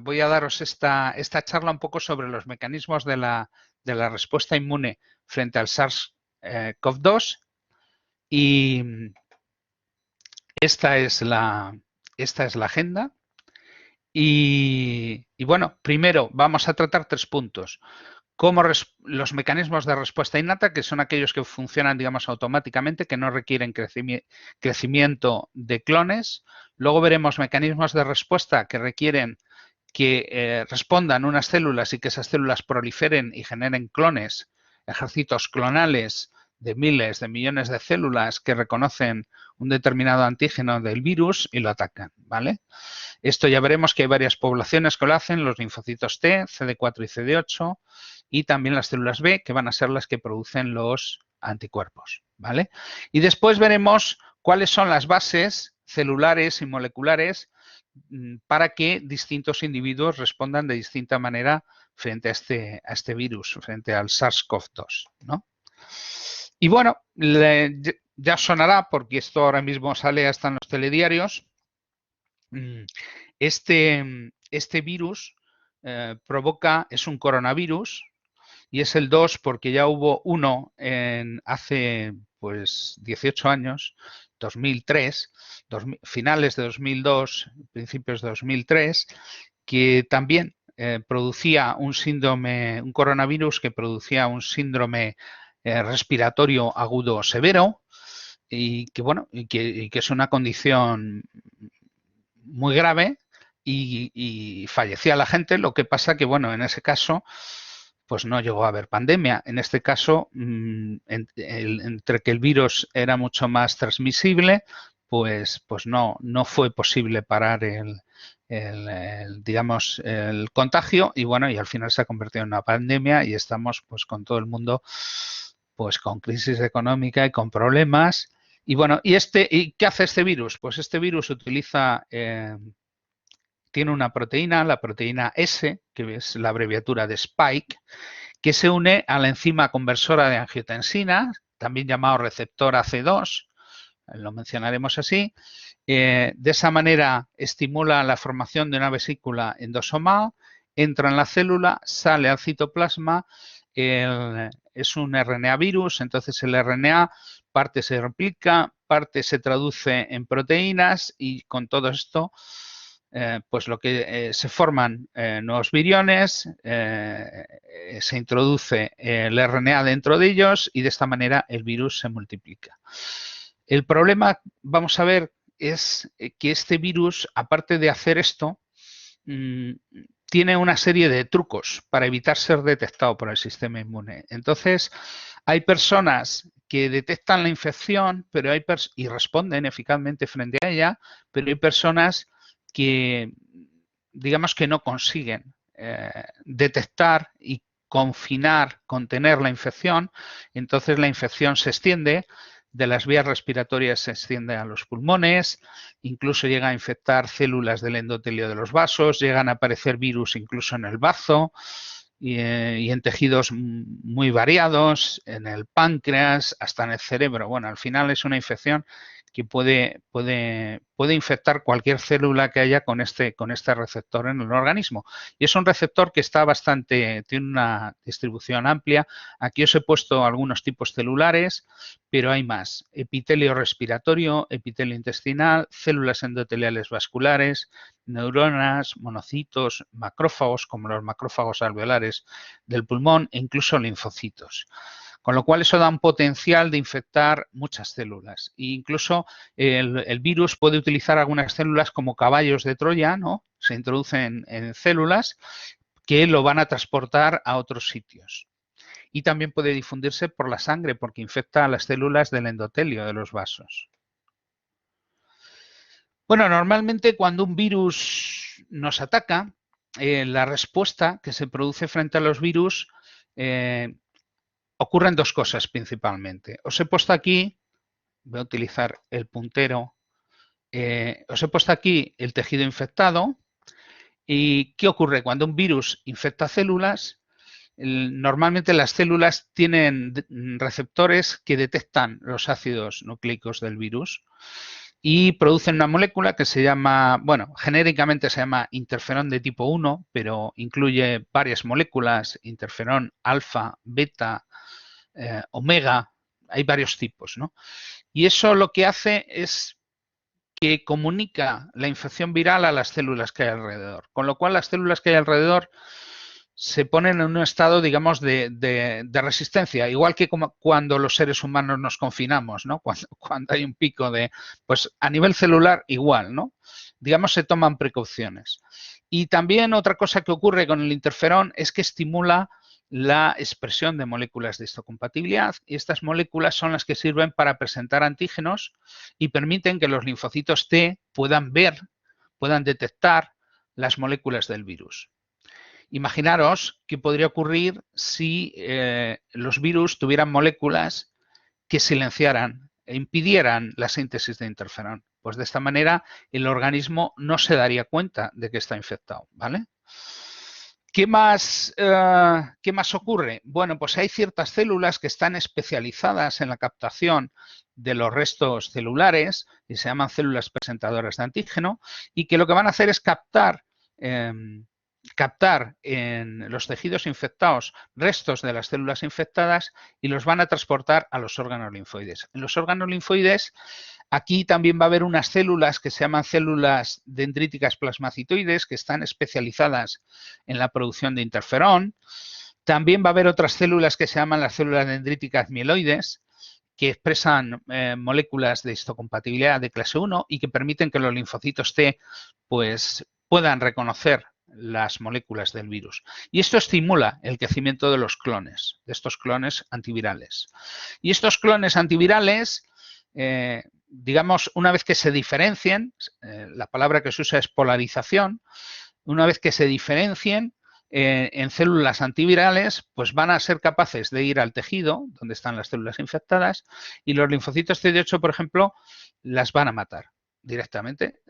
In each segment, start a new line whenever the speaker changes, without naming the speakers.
voy a daros esta charla un poco sobre los mecanismos de la respuesta inmune frente al SARS-CoV-2 y esta es la agenda. Y bueno, primero vamos a tratar 3 puntos. Cómo los mecanismos de respuesta innata, que son aquellos que funcionan, digamos, automáticamente, que no requieren crecimiento de clones. Luego veremos mecanismos de respuesta que requieren que respondan unas células y que esas células proliferen y generen clones, ejércitos clonales de miles, de millones de células que reconocen un determinado antígeno del virus y lo atacan, ¿vale? Esto ya veremos que hay varias poblaciones que lo hacen, los linfocitos T, CD4 y CD8, y también las células B, que van a ser las que producen los anticuerpos, ¿vale? Y después veremos cuáles son las bases celulares y moleculares para que distintos individuos respondan de distinta manera frente a este virus, frente al SARS-CoV-2, ¿no? Y bueno, ya sonará, porque esto ahora mismo sale hasta en los telediarios, este virus es un coronavirus y es el 2 porque ya hubo uno hace pues 18 años, 2003, finales de 2002, principios de 2003, que también producía un síndrome, un coronavirus que producía un síndrome respiratorio agudo severo y que, bueno, y que es una condición muy grave y fallecía la gente. Lo que pasa que, bueno, en ese caso, pues no llegó a haber pandemia. En este caso, entre que el virus era mucho más transmisible, pues no fue posible parar digamos, el contagio y, bueno, y al final se ha convertido en una pandemia y estamos, pues, con todo el mundo, pues, con crisis económica y con problemas. Y, bueno, ¿y qué hace este virus? Pues este virus utiliza... tiene una proteína, la proteína S, que es la abreviatura de Spike, que se une a la enzima conversora de angiotensina, también llamado receptor AC2, lo mencionaremos así. De esa manera estimula la formación de una vesícula endosomal, entra en la célula, sale al citoplasma, es un RNA virus, entonces el RNA parte se replica, parte se traduce en proteínas y con todo esto pues lo que se forman nuevos viriones, se introduce el RNA dentro de ellos y de esta manera el virus se multiplica. El problema, vamos a ver, es que este virus, aparte de hacer esto, tiene una serie de trucos para evitar ser detectado por el sistema inmune. Entonces, hay personas que detectan la infección y responden eficazmente frente a ella, pero hay personas que, digamos, que no consiguen detectar y contener la infección. Entonces la infección se extiende, de las vías respiratorias se extiende a los pulmones, incluso llega a infectar células del endotelio de los vasos, llegan a aparecer virus incluso en el bazo y en tejidos muy variados, en el páncreas, hasta en el cerebro. Bueno, al final es una infección que puede infectar cualquier célula que haya con este receptor en el organismo. Y es un receptor que tiene una distribución amplia. Aquí os he puesto algunos tipos celulares, pero hay más. Epitelio respiratorio, epitelio intestinal, células endoteliales vasculares, neuronas, monocitos, macrófagos, como los macrófagos alveolares del pulmón, e incluso linfocitos. Con lo cual eso da un potencial de infectar muchas células. E incluso el virus puede utilizar algunas células como caballos de Troya, ¿no? Se introducen en células que lo van a transportar a otros sitios. Y también puede difundirse por la sangre porque infecta a las células del endotelio de los vasos. Bueno, normalmente cuando un virus nos ataca, la respuesta que se produce frente a los virus ocurren 2 cosas principalmente. Os he puesto aquí, voy a utilizar el puntero, os he puesto aquí el tejido infectado. ¿Y qué ocurre? Cuando un virus infecta células, normalmente las células tienen receptores que detectan los ácidos nucleicos del virus y producen una molécula que se llama, bueno, genéricamente se llama interferón de tipo 1, pero incluye varias moléculas, interferón alfa, beta, omega, hay varios tipos, ¿no? Y eso lo que hace es que comunica la infección viral a las células que hay alrededor, con lo cual las células que hay alrededor se ponen en un estado, digamos, de resistencia, igual que como cuando los seres humanos nos confinamos, ¿no? Cuando hay un pico de, pues a nivel celular igual, ¿no? Digamos, se toman precauciones. Y también otra cosa que ocurre con el interferón es que estimula la expresión de moléculas de histocompatibilidad y estas moléculas son las que sirven para presentar antígenos y permiten que los linfocitos T puedan ver, puedan detectar las moléculas del virus. Imaginaros qué podría ocurrir si los virus tuvieran moléculas que silenciaran e impidieran la síntesis de interferón. Pues de esta manera el organismo no se daría cuenta de que está infectado, ¿vale? ¿Qué más ocurre? Bueno, pues hay ciertas células que están especializadas en la captación de los restos celulares y se llaman células presentadoras de antígeno y que lo que van a hacer es captar en los tejidos infectados restos de las células infectadas y los van a transportar a los órganos linfoides. En los órganos linfoides, aquí también va a haber unas células que se llaman células dendríticas plasmacitoides que están especializadas en la producción de interferón. También va a haber otras células que se llaman las células dendríticas mieloides que expresan moléculas de histocompatibilidad de clase 1 y que permiten que los linfocitos T pues, puedan reconocer las moléculas del virus. Y esto estimula el crecimiento de los clones, de estos clones antivirales. Y estos clones antivirales, digamos, una vez que se diferencien, la palabra que se usa es polarización, una vez que se diferencien en células antivirales, pues van a ser capaces de ir al tejido, donde están las células infectadas, y los linfocitos CD8, por ejemplo, las van a matar directamente.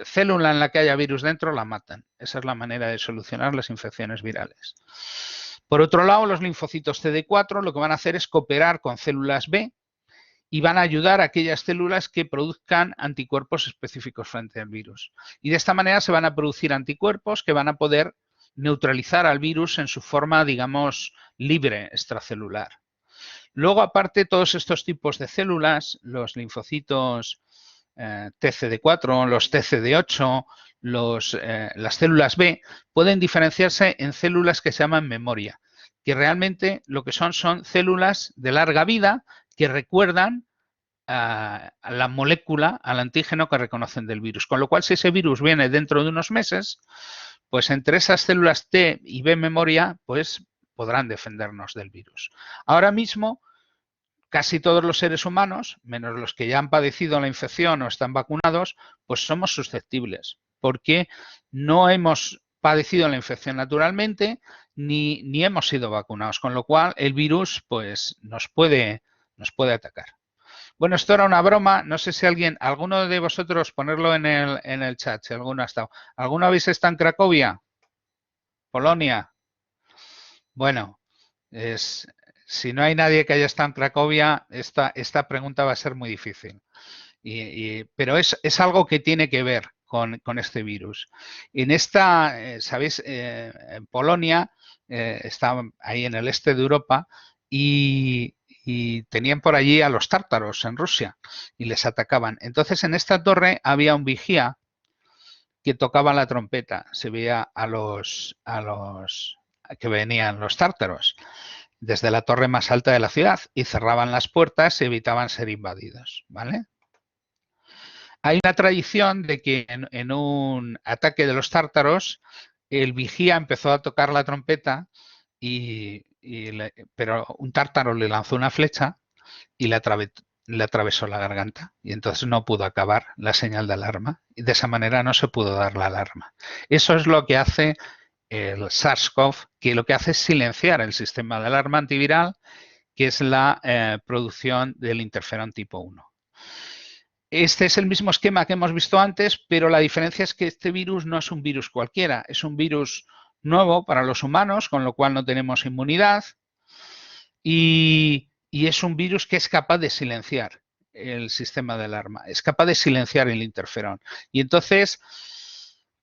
Célula en la que haya virus dentro la matan. Esa es la manera de solucionar las infecciones virales. Por otro lado, los linfocitos CD4 lo que van a hacer es cooperar con células B y van a ayudar a aquellas células que produzcan anticuerpos específicos frente al virus. Y de esta manera se van a producir anticuerpos que van a poder neutralizar al virus en su forma, digamos, libre extracelular. Luego, aparte, todos estos tipos de células, los linfocitos TCD4, los TCD8, las células B, pueden diferenciarse en células que se llaman memoria, que realmente lo que son células de larga vida que recuerdan a la molécula, al antígeno que reconocen del virus. Con lo cual, si ese virus viene dentro de unos meses, pues entre esas células T y B memoria, pues podrán defendernos del virus. Ahora mismo, casi todos los seres humanos, menos los que ya han padecido la infección o están vacunados, pues somos susceptibles, porque no hemos padecido la infección naturalmente ni hemos sido vacunados, con lo cual el virus pues nos puede atacar. Bueno, esto era una broma. No sé si alguno de vosotros, ponerlo en el chat, si alguno ha estado. ¿Alguno habéis estado en Cracovia? ¿Polonia? Bueno, si no hay nadie que haya estado en Cracovia, esta pregunta va a ser muy difícil. Pero es algo que tiene que ver con este virus. En ¿sabéis? En Polonia, está ahí en el este de Europa y tenían por allí a los tártaros en Rusia y les atacaban. Entonces, en esta torre había un vigía que tocaba la trompeta. Se veía a los que venían los tártaros desde la torre más alta de la ciudad y cerraban las puertas y evitaban ser invadidos, ¿vale? Hay una tradición de que en un ataque de los tártaros el vigía empezó a tocar la trompeta pero un tártaro le lanzó una flecha y le atravesó la garganta y entonces no pudo acabar la señal de alarma y de esa manera no se pudo dar la alarma. Eso es lo que hace el SARS-CoV, que lo que hace es silenciar el sistema de alarma antiviral, que es la producción del interferón tipo 1. Este es el mismo esquema que hemos visto antes, pero la diferencia es que este virus no es un virus cualquiera, es un virus nuevo para los humanos, con lo cual no tenemos inmunidad y es un virus que es capaz de silenciar. el sistema de alarma, es capaz de silenciar el interferón. Y entonces,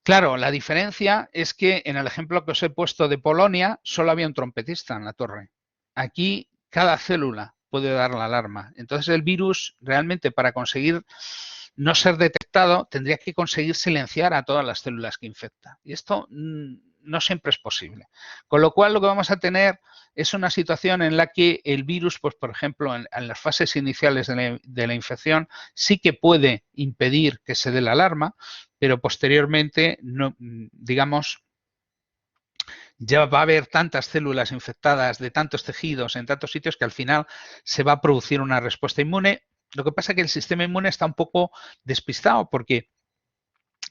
claro, la diferencia es que en el ejemplo que os he puesto de Polonia, solo había un trompetista en la torre. Aquí, cada célula puede dar la alarma. Entonces, el virus realmente, para conseguir no ser detectado, tendría que conseguir silenciar a todas las células que infecta. Y esto no siempre es posible. Con lo cual, lo que vamos a tener es una situación en la que el virus, pues por ejemplo, en las fases iniciales de la infección, sí que puede impedir que se dé la alarma, pero posteriormente, no, digamos, ya va a haber tantas células infectadas de tantos tejidos en tantos sitios que al final se va a producir una respuesta inmune. Lo que pasa es que el sistema inmune está un poco despistado porque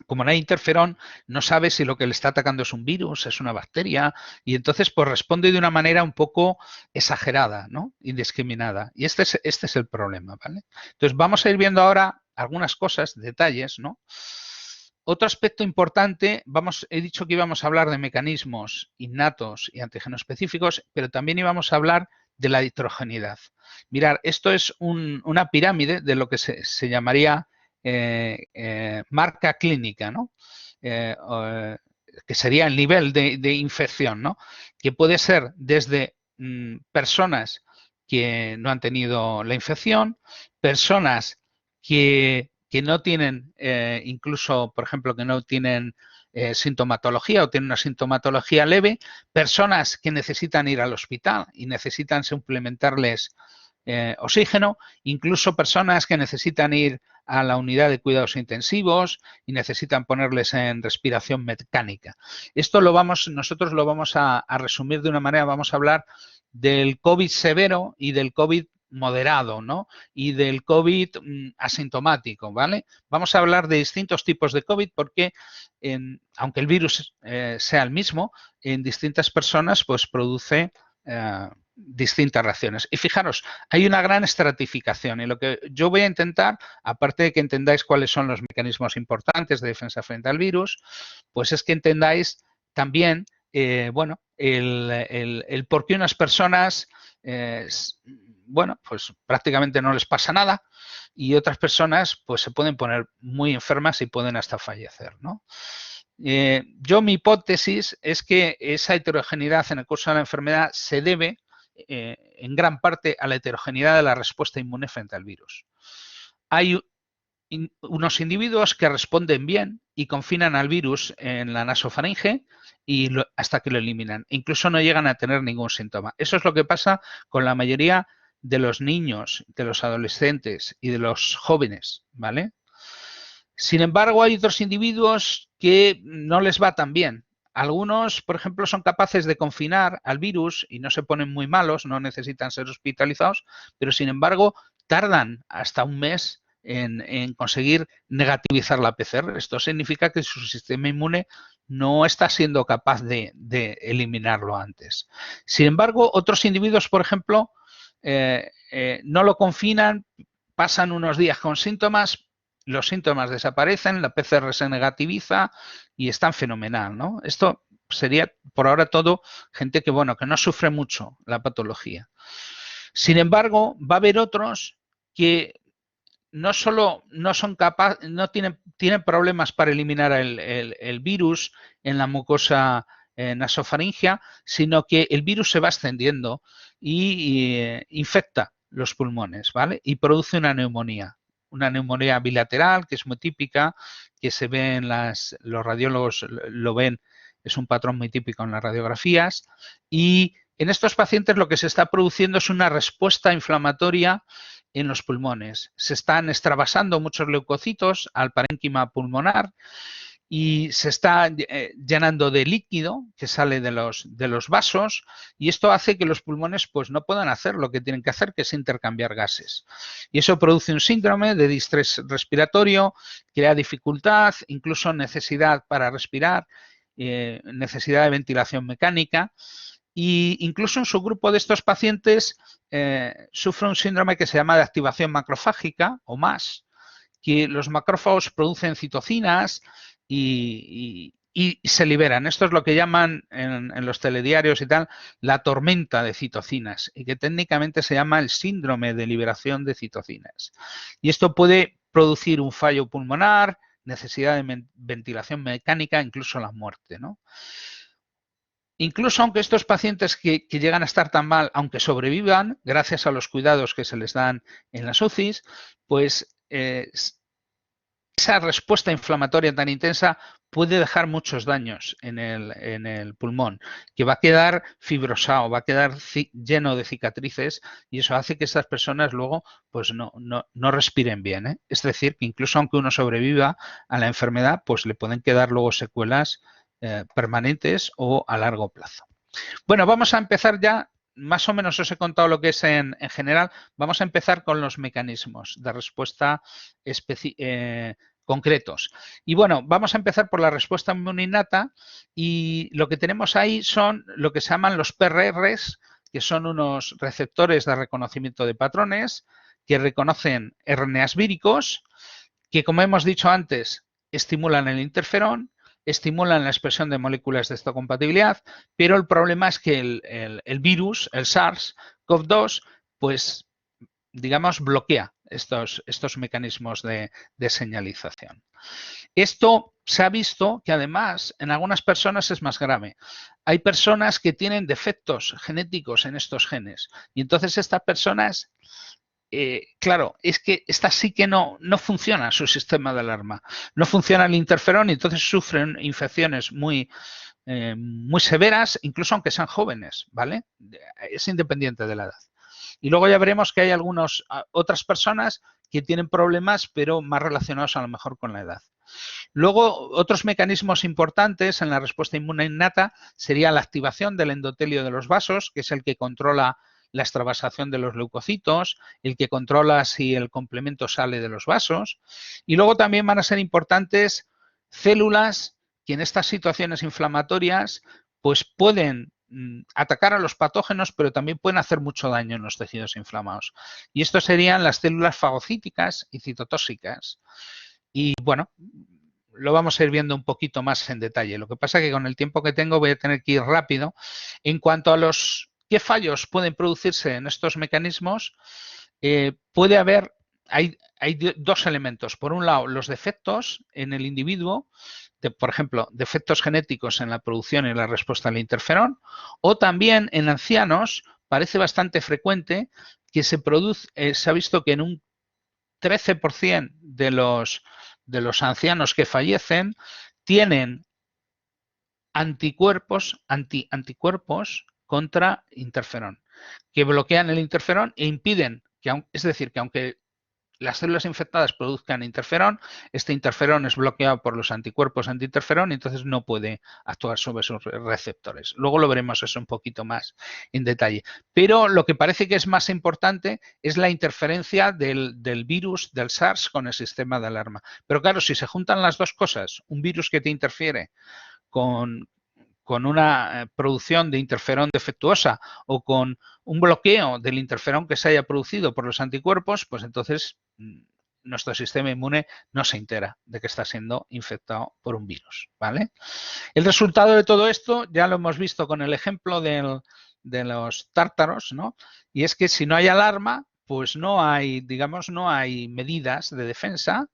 como no hay interferón, no sabe si lo que le está atacando es un virus, es una bacteria, y entonces pues responde de una manera un poco exagerada, ¿no? Indiscriminada. Y este es el problema, ¿vale? Entonces vamos a ir viendo ahora algunas cosas, detalles, ¿no? Otro aspecto importante, he dicho que íbamos a hablar de mecanismos innatos y antígenos específicos, pero también íbamos a hablar de la heterogeneidad. Mirad, esto es una pirámide de lo que se llamaría marca clínica, ¿no? Que sería el nivel de infección, ¿no? Que puede ser desde personas que no han tenido la infección, personas que no tienen, incluso, por ejemplo, que no tienen sintomatología o tienen una sintomatología leve, personas que necesitan ir al hospital y necesitan suplementarles oxígeno, incluso personas que necesitan ir a la unidad de cuidados intensivos y necesitan ponerles en respiración mecánica. Esto nosotros lo vamos a resumir de una manera, vamos a hablar del COVID severo y del COVID moderado, ¿no? Y del COVID asintomático, ¿vale? Vamos a hablar de distintos tipos de COVID porque, aunque el virus sea el mismo, en distintas personas pues produce distintas reacciones. Y fijaros, hay una gran estratificación y lo que yo voy a intentar, aparte de que entendáis cuáles son los mecanismos importantes de defensa frente al virus, pues es que entendáis también, bueno, el por qué unas personas, bueno, pues prácticamente no les pasa nada y otras personas pues se pueden poner muy enfermas y pueden hasta fallecer, ¿no? Mi hipótesis es que esa heterogeneidad en el curso de la enfermedad se debe en gran parte a la heterogeneidad de la respuesta inmune frente al virus. Hay unos individuos que responden bien y confinan al virus en la nasofaringe y hasta que lo eliminan. Incluso no llegan a tener ningún síntoma. Eso es lo que pasa con la mayoría de los niños, de los adolescentes y de los jóvenes, ¿vale? Sin embargo, hay otros individuos que no les va tan bien. Algunos, por ejemplo, son capaces de confinar al virus y no se ponen muy malos, no necesitan ser hospitalizados, pero sin embargo tardan hasta un mes en conseguir negativizar la PCR. Esto significa que su sistema inmune no está siendo capaz de eliminarlo antes. Sin embargo, otros individuos, por ejemplo, no lo confinan, pasan unos días con síntomas, los síntomas desaparecen, la PCR se negativiza y están fenomenal, ¿no? Esto sería por ahora todo gente que, bueno, que no sufre mucho la patología. Sin embargo, va a haber otros que no solo no son capaces, no tienen problemas para eliminar el virus en la mucosa nasofaringea, sino que el virus se va extendiendo y infecta los pulmones, ¿vale? Y produce una neumonía bilateral, que es muy típica, que se ve en los radiólogos lo ven, es un patrón muy típico en las radiografías, y en estos pacientes lo que se está produciendo es una respuesta inflamatoria en los pulmones. Se están extravasando muchos leucocitos al parénquima pulmonar y se está llenando de líquido que sale de los vasos y esto hace que los pulmones pues no puedan hacer lo que tienen que hacer, que es intercambiar gases. Y eso produce un síndrome de distrés respiratorio, crea dificultad, incluso necesidad para respirar, necesidad de ventilación mecánica. Y incluso en su grupo de estos pacientes sufre un síndrome que se llama de activación macrofágica o MAS, que los macrófagos producen citocinas y y se liberan. Esto es lo que llaman en los telediarios y tal la tormenta de citocinas y que técnicamente se llama el síndrome de liberación de citocinas. Y esto puede producir un fallo pulmonar, necesidad de ventilación mecánica, incluso la muerte, ¿no? Incluso aunque estos pacientes que llegan a estar tan mal, aunque sobrevivan, gracias a los cuidados que se les dan en las UCIs, pues esa respuesta inflamatoria tan intensa puede dejar muchos daños en el pulmón, que va a quedar fibrosado, va a quedar lleno de cicatrices y eso hace que estas personas luego pues no respiren bien, ¿eh? Es decir, que incluso aunque uno sobreviva a la enfermedad, pues le pueden quedar luego secuelas permanentes o a largo plazo. Bueno, vamos a empezar ya, más o menos os he contado lo que es en general, vamos a empezar con los mecanismos de respuesta concretos. Y bueno, vamos a empezar por la respuesta inmunolata y lo que tenemos ahí son lo que se llaman los PRRs, que son unos receptores de reconocimiento de patrones que reconocen RNAs víricos, que como hemos dicho antes, estimulan el interferón, estimulan la expresión de moléculas de histocompatibilidad, pero el problema es que el virus, el SARS-CoV-2, pues digamos bloquea estos mecanismos de señalización. Esto se ha visto que además en algunas personas es más grave. Hay personas que tienen defectos genéticos en estos genes y entonces estas personas claro, es que esta sí que no funciona su sistema de alarma. No funciona el interferón y entonces sufren infecciones muy severas, incluso aunque sean jóvenes, ¿vale? Es independiente de la edad. Y luego ya veremos que hay otras personas que tienen problemas, pero más relacionados a lo mejor con la edad. Luego, otros mecanismos importantes en la respuesta inmune innata sería la activación del endotelio de los vasos, que es el que controla la extravasación de los leucocitos, el que controla si el complemento sale de los vasos. Y luego también van a ser importantes células que en estas situaciones inflamatorias pues pueden atacar a los patógenos, pero también pueden hacer mucho daño en los tejidos inflamados. Y estos serían las células fagocíticas y citotóxicas. Y bueno, lo vamos a ir viendo un poquito más en detalle. Lo que pasa es que con el tiempo que tengo voy a tener que ir rápido. En cuanto a qué fallos pueden producirse en estos mecanismos, puede haber, hay dos elementos. Por un lado, los defectos en el individuo, por ejemplo, defectos genéticos en la producción y la respuesta al interferón, o también en ancianos, parece bastante frecuente que se ha visto que en un 13% de los ancianos que fallecen tienen anticuerpos contra interferón, que bloquean el interferón e impiden es decir, que aunque las células infectadas produzcan interferón, este interferón es bloqueado por los anticuerpos antiinterferón y entonces no puede actuar sobre sus receptores. Luego lo veremos eso un poquito más en detalle. Pero lo que parece que es más importante es la interferencia del virus, del SARS, con el sistema de alarma. Pero claro, si se juntan las dos cosas, un virus que te interfiere con una producción de interferón defectuosa o con un bloqueo del interferón que se haya producido por los anticuerpos, pues entonces nuestro sistema inmune no se entera de que está siendo infectado por un virus, ¿vale? El resultado de todo esto ya lo hemos visto con el ejemplo de los tártaros, ¿no? Y es que si no hay alarma, pues no hay medidas de defensa,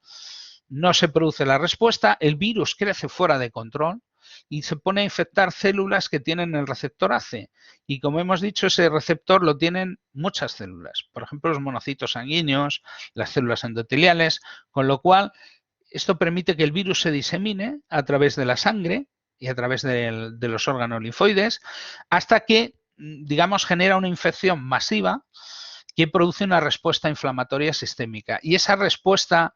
no se produce la respuesta, el virus crece fuera de control y se pone a infectar células que tienen el receptor AC. Y como hemos dicho, ese receptor lo tienen muchas células, por ejemplo, los monocitos sanguíneos, las células endoteliales, con lo cual esto permite que el virus se disemine a través de la sangre y a través de los órganos linfoides hasta que, digamos, genera una infección masiva que produce una respuesta inflamatoria sistémica. Y esa respuesta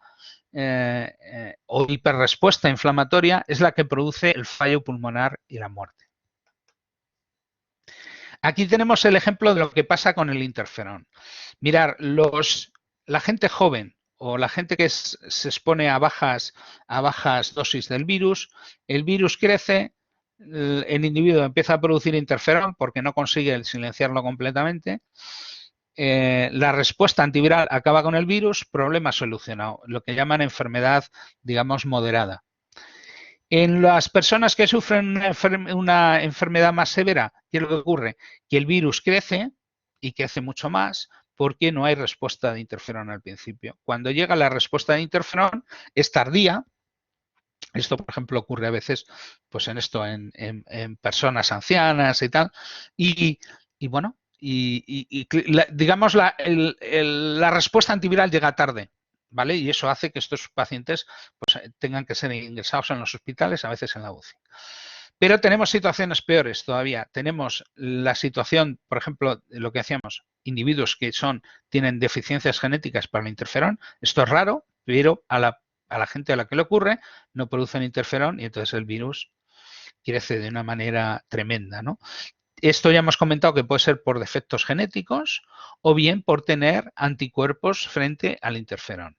o hiperrespuesta inflamatoria es la que produce el fallo pulmonar y la muerte. Aquí tenemos el ejemplo de lo que pasa con el interferón. Mirar, la gente joven o la gente que se expone a bajas dosis del virus, el virus crece, el individuo empieza a producir interferón porque no consigue silenciarlo completamente. La respuesta antiviral acaba con el virus, problema solucionado, lo que llaman enfermedad, digamos, moderada. En las personas que sufren una enfermedad más severa, ¿qué es lo que ocurre? Que el virus crece y crece mucho más porque no hay respuesta de interferón al principio. Cuando llega la respuesta de interferón es tardía. Esto, por ejemplo, ocurre a veces pues en personas ancianas y tal. Y bueno, digamos la respuesta antiviral llega tarde. ¿Vale? Y eso hace que estos pacientes pues, tengan que ser ingresados en los hospitales, a veces en la UCI. Pero tenemos situaciones peores todavía. Tenemos la situación, por ejemplo, lo que hacíamos, individuos que tienen deficiencias genéticas para el interferón. Esto es raro, pero a la gente a la que le ocurre no producen interferón y entonces el virus crece de una manera tremenda, ¿no? Esto ya hemos comentado que puede ser por defectos genéticos o bien por tener anticuerpos frente al interferón.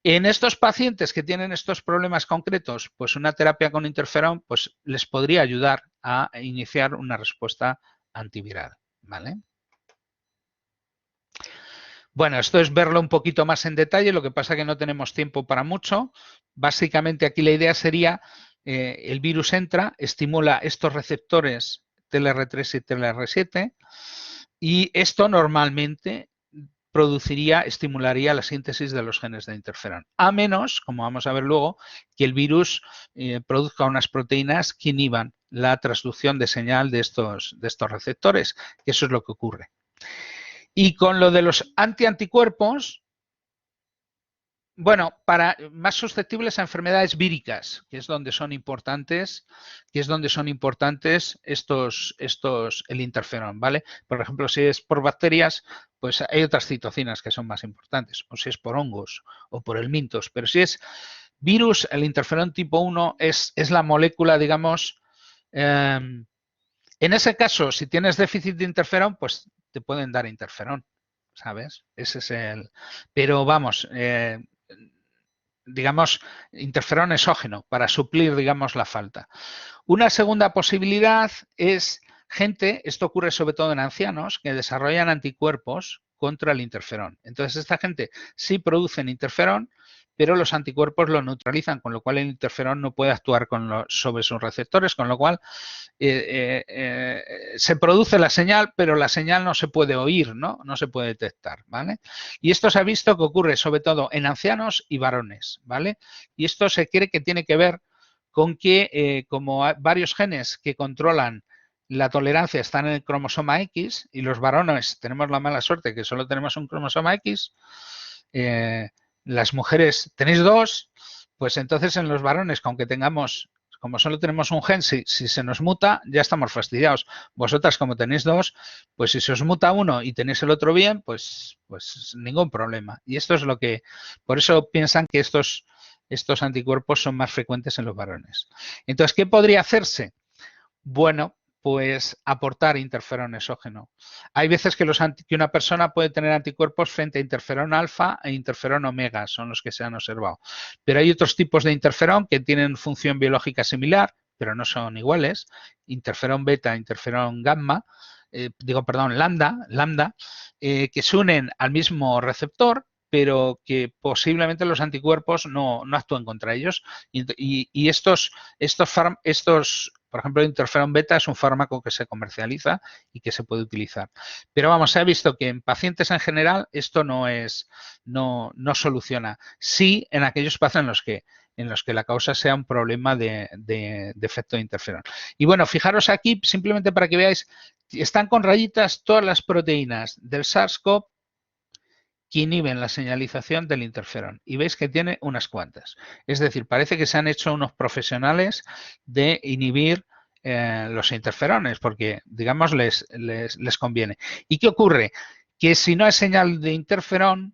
En estos pacientes que tienen estos problemas concretos, pues una terapia con interferón pues les podría ayudar a iniciar una respuesta antiviral, ¿vale? Bueno, esto es verlo un poquito más en detalle, lo que pasa es que no tenemos tiempo para mucho. Básicamente aquí la idea sería, el virus entra, estimula estos receptores TLR3 y TLR7 y esto normalmente estimularía la síntesis de los genes de interferón. A menos, como vamos a ver luego, que el virus produzca unas proteínas que inhiban la transducción de señal de estos receptores, que eso es lo que ocurre. Y con lo de los anticuerpos, bueno, para más susceptibles a enfermedades víricas, que es donde son importantes, el interferón, ¿vale? Por ejemplo, si es por bacterias, pues hay otras citocinas que son más importantes, o si es por hongos o por el mintos, pero si es virus, el interferón tipo 1 es la molécula, digamos, en ese caso, si tienes déficit de interferón, pues te pueden dar interferón, ¿sabes? Ese es Pero vamos, digamos, interferón exógeno para suplir, digamos, la falta. Una segunda posibilidad es esto ocurre sobre todo en ancianos, que desarrollan anticuerpos contra el interferón. Entonces, esta gente sí producen interferón, pero los anticuerpos lo neutralizan, con lo cual el interferón no puede actuar sobre sus receptores, con lo cual se produce la señal, pero la señal no se puede oír, ¿no? No se puede detectar, ¿vale? Y esto se ha visto que ocurre sobre todo en ancianos y varones, ¿vale? Y esto se cree que tiene que ver con que como hay varios genes que controlan la tolerancia están en el cromosoma X y los varones tenemos la mala suerte que solo tenemos un cromosoma X, las mujeres tenéis dos, pues entonces en los varones, aunque tengamos, como solo tenemos un gen, si se nos muta, ya estamos fastidiados. Vosotras, como tenéis dos, pues si se os muta uno y tenéis el otro bien, pues ningún problema. Y esto es por eso piensan que estos anticuerpos son más frecuentes en los varones. Entonces, ¿qué podría hacerse? Bueno, pues aportar interferón exógeno. Hay veces que una persona puede tener anticuerpos frente a interferón alfa e interferón omega, son los que se han observado. Pero hay otros tipos de interferón que tienen función biológica similar, pero no son iguales. Interferón beta, interferón gamma, lambda, que se unen al mismo receptor, pero que posiblemente los anticuerpos no actúan contra ellos. Y estos, por ejemplo, el interferón beta es un fármaco que se comercializa y que se puede utilizar. Pero vamos, se ha visto que en pacientes en general esto no soluciona. Sí en aquellos pacientes en los que la causa sea un problema de efecto de interferón. Y bueno, fijaros aquí, simplemente para que veáis, están con rayitas todas las proteínas del SARS-CoV que inhiben la señalización del interferón. Y veis que tiene unas cuantas. Es decir, parece que se han hecho unos profesionales de inhibir los interferones, porque, digamos, les conviene. ¿Y qué ocurre? Que si no hay señal de interferón,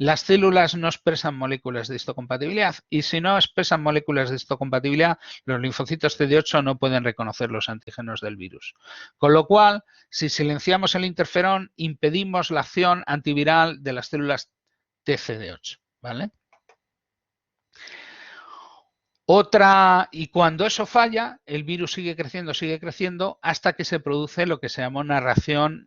las células no expresan moléculas de histocompatibilidad y si no expresan moléculas de histocompatibilidad, los linfocitos CD8 no pueden reconocer los antígenos del virus. Con lo cual, si silenciamos el interferón, impedimos la acción antiviral de las células TCD8, ¿vale? Y cuando eso falla, el virus sigue creciendo hasta que se produce lo que se llama una reacción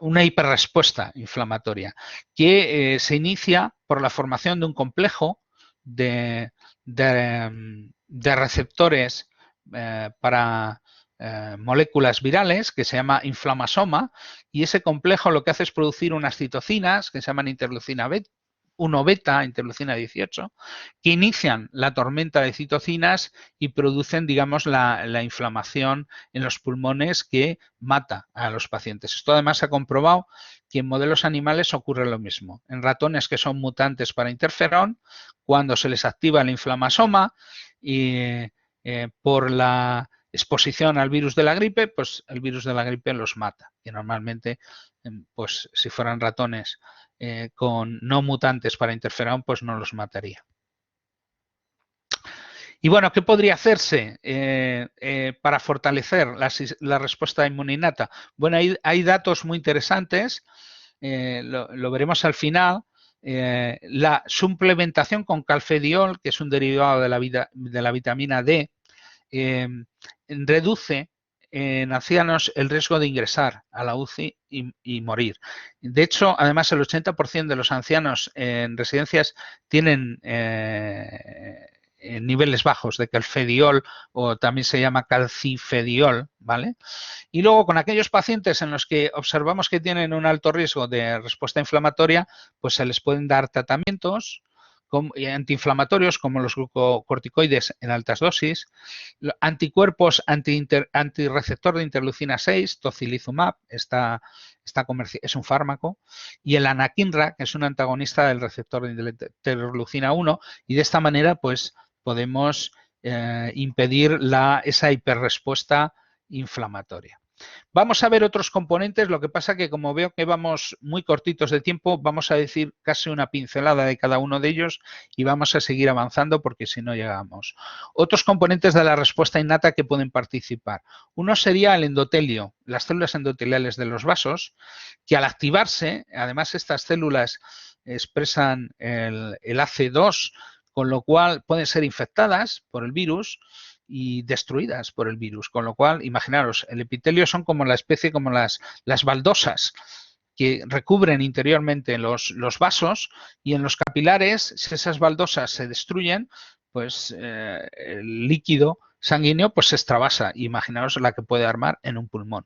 una hiperrespuesta inflamatoria que se inicia por la formación de un complejo de receptores para moléculas virales que se llama inflamasoma, y ese complejo lo que hace es producir unas citocinas que se llaman interleucina 1 beta, interleucina 18, que inician la tormenta de citocinas y producen, digamos, la inflamación en los pulmones que mata a los pacientes. Esto además se ha comprobado que en modelos animales ocurre lo mismo. En ratones que son mutantes para interferón, cuando se les activa el inflamasoma y por la exposición al virus de la gripe, pues el virus de la gripe los mata. Y normalmente, pues si fueran ratones con no mutantes para interferón, pues no los mataría. Y bueno, ¿qué podría hacerse para fortalecer la respuesta inmunolata? Bueno, hay datos muy interesantes, lo veremos al final. La suplementación con calfediol, que es un derivado de la vitamina D, reduce en ancianos el riesgo de ingresar a la UCI y morir. De hecho, además, el 80% de los ancianos en residencias tienen niveles bajos de calfediol, o también se llama calcifediol, ¿vale? Y luego, con aquellos pacientes en los que observamos que tienen un alto riesgo de respuesta inflamatoria, pues se les pueden dar tratamientos antiinflamatorios como los glucocorticoides en altas dosis, anticuerpos antirreceptor de interleucina 6, tocilizumab, es un fármaco, y el anakinra, que es un antagonista del receptor de interleucina 1, y de esta manera pues podemos impedir esa hiperrespuesta inflamatoria. Vamos a ver otros componentes, lo que pasa que como veo que vamos muy cortitos de tiempo, vamos a decir casi una pincelada de cada uno de ellos y vamos a seguir avanzando porque si no llegamos. Otros componentes de la respuesta innata que pueden participar. Uno sería el endotelio, las células endoteliales de los vasos, que al activarse, además estas células expresan el AC2, con lo cual pueden ser infectadas por el virus y destruidas por el virus. Con lo cual, imaginaros, el epitelio son como la especie, como las baldosas que recubren interiormente los vasos, y en los capilares, si esas baldosas se destruyen, pues el líquido sanguíneo pues se extravasa. Imaginaos la que puede armar en un pulmón.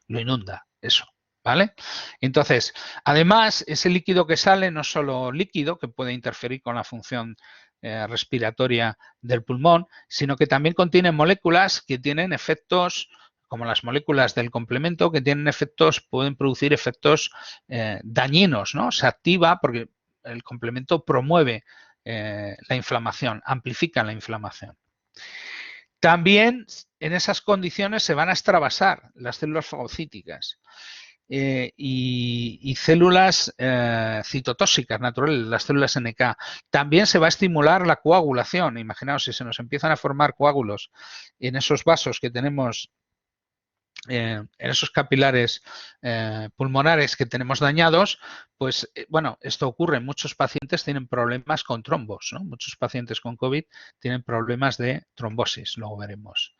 Lo inunda, eso. ¿Vale? Entonces, además, ese líquido que sale no es solo líquido, que puede interferir con la función respiratoria del pulmón, sino que también contiene moléculas que tienen efectos, como las moléculas del complemento, que tienen efectos, pueden producir efectos dañinos, ¿no? Se activa porque el complemento promueve la inflamación, amplifica la inflamación. También en esas condiciones se van a extravasar las células fagocíticas y células citotóxicas naturales, las células NK. También se va a estimular la coagulación. Imaginaos, si se nos empiezan a formar coágulos en esos vasos que tenemos, en esos capilares pulmonares que tenemos dañados, pues bueno, esto ocurre. Muchos pacientes tienen problemas con trombos, ¿no? Muchos pacientes con COVID tienen problemas de trombosis, luego veremos.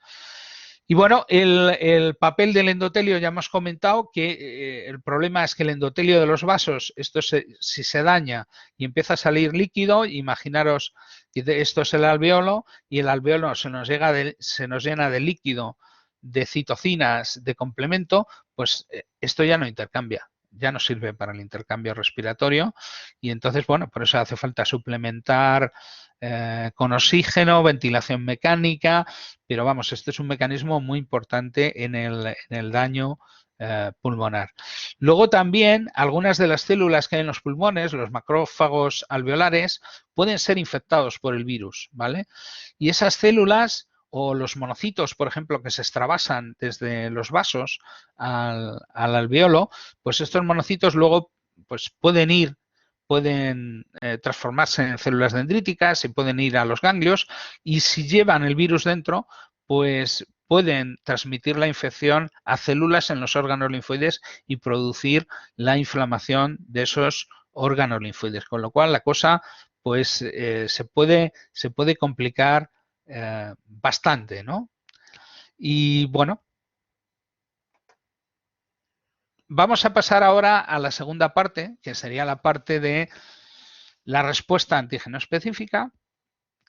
Y bueno, el papel del endotelio ya hemos comentado que el problema es que el endotelio de los vasos, si se daña y empieza a salir líquido, imaginaros que esto es el alveolo y el alveolo se nos llena de líquido, de citocinas, de complemento, pues esto ya no intercambia, ya no sirve para el intercambio respiratorio, y entonces, bueno, por eso hace falta suplementar con oxígeno, ventilación mecánica, pero vamos, este es un mecanismo muy importante en el daño pulmonar. Luego también algunas de las células que hay en los pulmones, los macrófagos alveolares, pueden ser infectados por el virus, ¿vale? Y esas células o los monocitos, por ejemplo, que se extravasan desde los vasos al alveolo, pues estos monocitos luego pues pueden transformarse en células dendríticas y pueden ir a los ganglios, y si llevan el virus dentro, pues pueden transmitir la infección a células en los órganos linfoides y producir la inflamación de esos órganos linfoides, con lo cual la cosa pues se puede complicar bastante, ¿no? Y bueno, vamos a pasar ahora a la segunda parte, que sería la parte de la respuesta antígeno específica,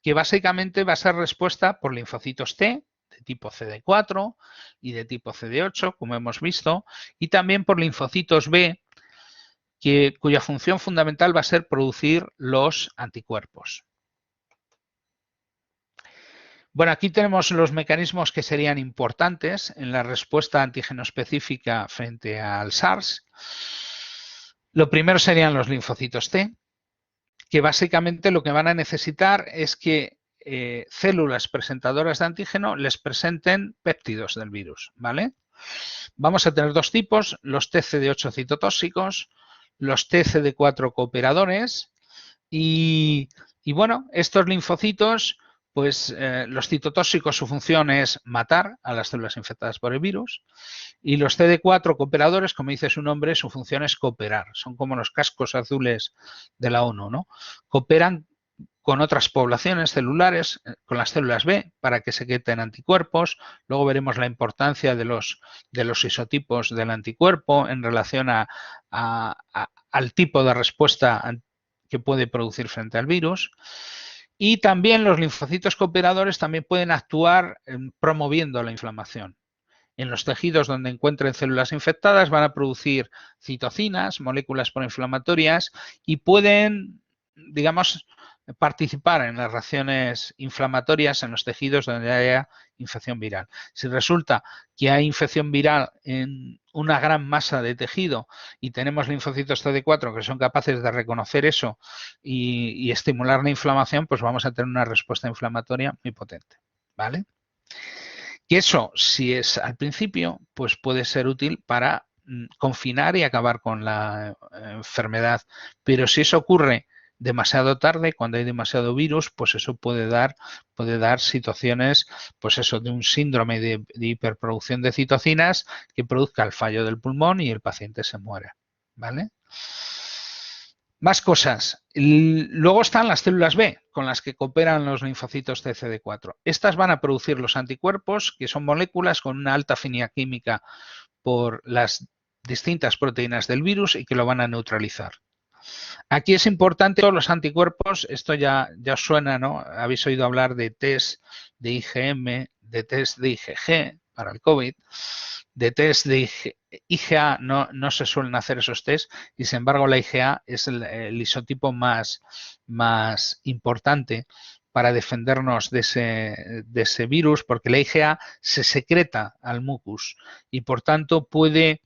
que básicamente va a ser respuesta por linfocitos T, de tipo CD4 y de tipo CD8, como hemos visto, y también por linfocitos B, cuya función fundamental va a ser producir los anticuerpos. Bueno, aquí tenemos los mecanismos que serían importantes en la respuesta antígeno específica frente al SARS. Lo primero serían los linfocitos T, que básicamente lo que van a necesitar es que células presentadoras de antígeno les presenten péptidos del virus, ¿vale? Vamos a tener dos tipos, los TCD8 citotóxicos, los TCD4 cooperadores y bueno, estos linfocitos, pues los citotóxicos su función es matar a las células infectadas por el virus y los CD4 cooperadores, como dice su nombre, su función es cooperar. Son como los cascos azules de la ONU, ¿no? Cooperan con otras poblaciones celulares, con las células B, para que se creen anticuerpos. Luego veremos la importancia de los isotipos del anticuerpo en relación al tipo de respuesta que puede producir frente al virus. Y también los linfocitos cooperadores también pueden actuar promoviendo la inflamación. En los tejidos donde encuentren células infectadas van a producir citocinas, moléculas proinflamatorias, y pueden, digamos, participar en las reacciones inflamatorias en los tejidos donde haya infección viral. Si resulta que hay infección viral en una gran masa de tejido y tenemos linfocitos CD4 que son capaces de reconocer eso y estimular la inflamación, pues vamos a tener una respuesta inflamatoria muy potente, ¿vale? Y eso, si es al principio, pues puede ser útil para confinar y acabar con la enfermedad. Pero si eso ocurre demasiado tarde, cuando hay demasiado virus, pues eso puede dar situaciones, pues eso, de un síndrome de hiperproducción de citocinas que produzca el fallo del pulmón y el paciente se muera, ¿vale? Más cosas. Luego están las células B, con las que cooperan los linfocitos TCD4. Estas van a producir los anticuerpos, que son moléculas con una alta afinidad química por las distintas proteínas del virus y que lo van a neutralizar. Aquí es importante todos los anticuerpos, esto ya os suena, ¿no? Habéis oído hablar de test de IgM, de test de IgG para el COVID, de test de IgA no se suelen hacer esos test y sin embargo la IgA es el isotipo más importante para defendernos de ese virus, porque la IgA se secreta al mucus y por tanto puede,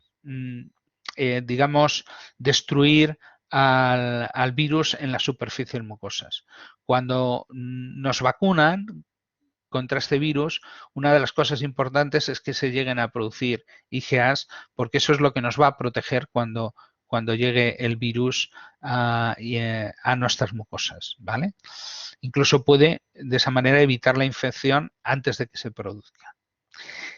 digamos, destruir al virus en la superficie mucosas. Cuando nos vacunan contra este virus, una de las cosas importantes es que se lleguen a producir IgAs, porque eso es lo que nos va a proteger cuando llegue el virus a nuestras mucosas, ¿vale? Incluso puede, de esa manera, evitar la infección antes de que se produzca.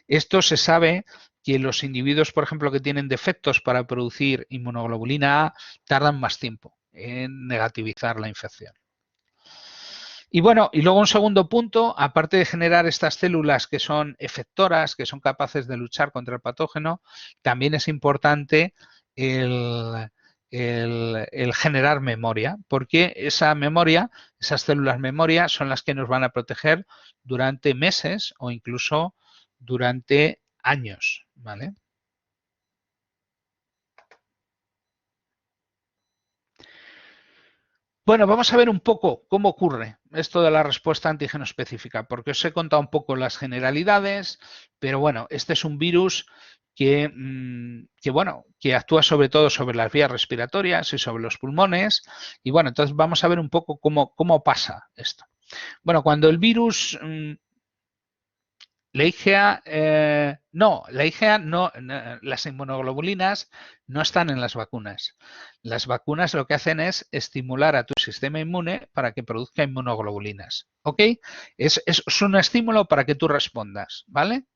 Esto se sabe que los individuos, por ejemplo, que tienen defectos para producir inmunoglobulina A, tardan más tiempo en negativizar la infección. Y bueno, y luego un segundo punto, aparte de generar estas células que son efectoras, que son capaces de luchar contra el patógeno, también es importante el generar memoria, porque esa memoria, esas células memoria son las que nos van a proteger durante meses o incluso durante años, ¿vale? Bueno, vamos a ver un poco cómo ocurre esto de la respuesta antígeno específica, porque os he contado un poco las generalidades, pero bueno, este es un virus que actúa sobre todo sobre las vías respiratorias y sobre los pulmones. Y bueno, entonces vamos a ver un poco cómo pasa esto. Bueno, cuando el virus... La IgA, las inmunoglobulinas no están en las vacunas. Las vacunas lo que hacen es estimular a tu sistema inmune para que produzca inmunoglobulinas. ¿Ok? Es un estímulo para que tú respondas, ¿vale?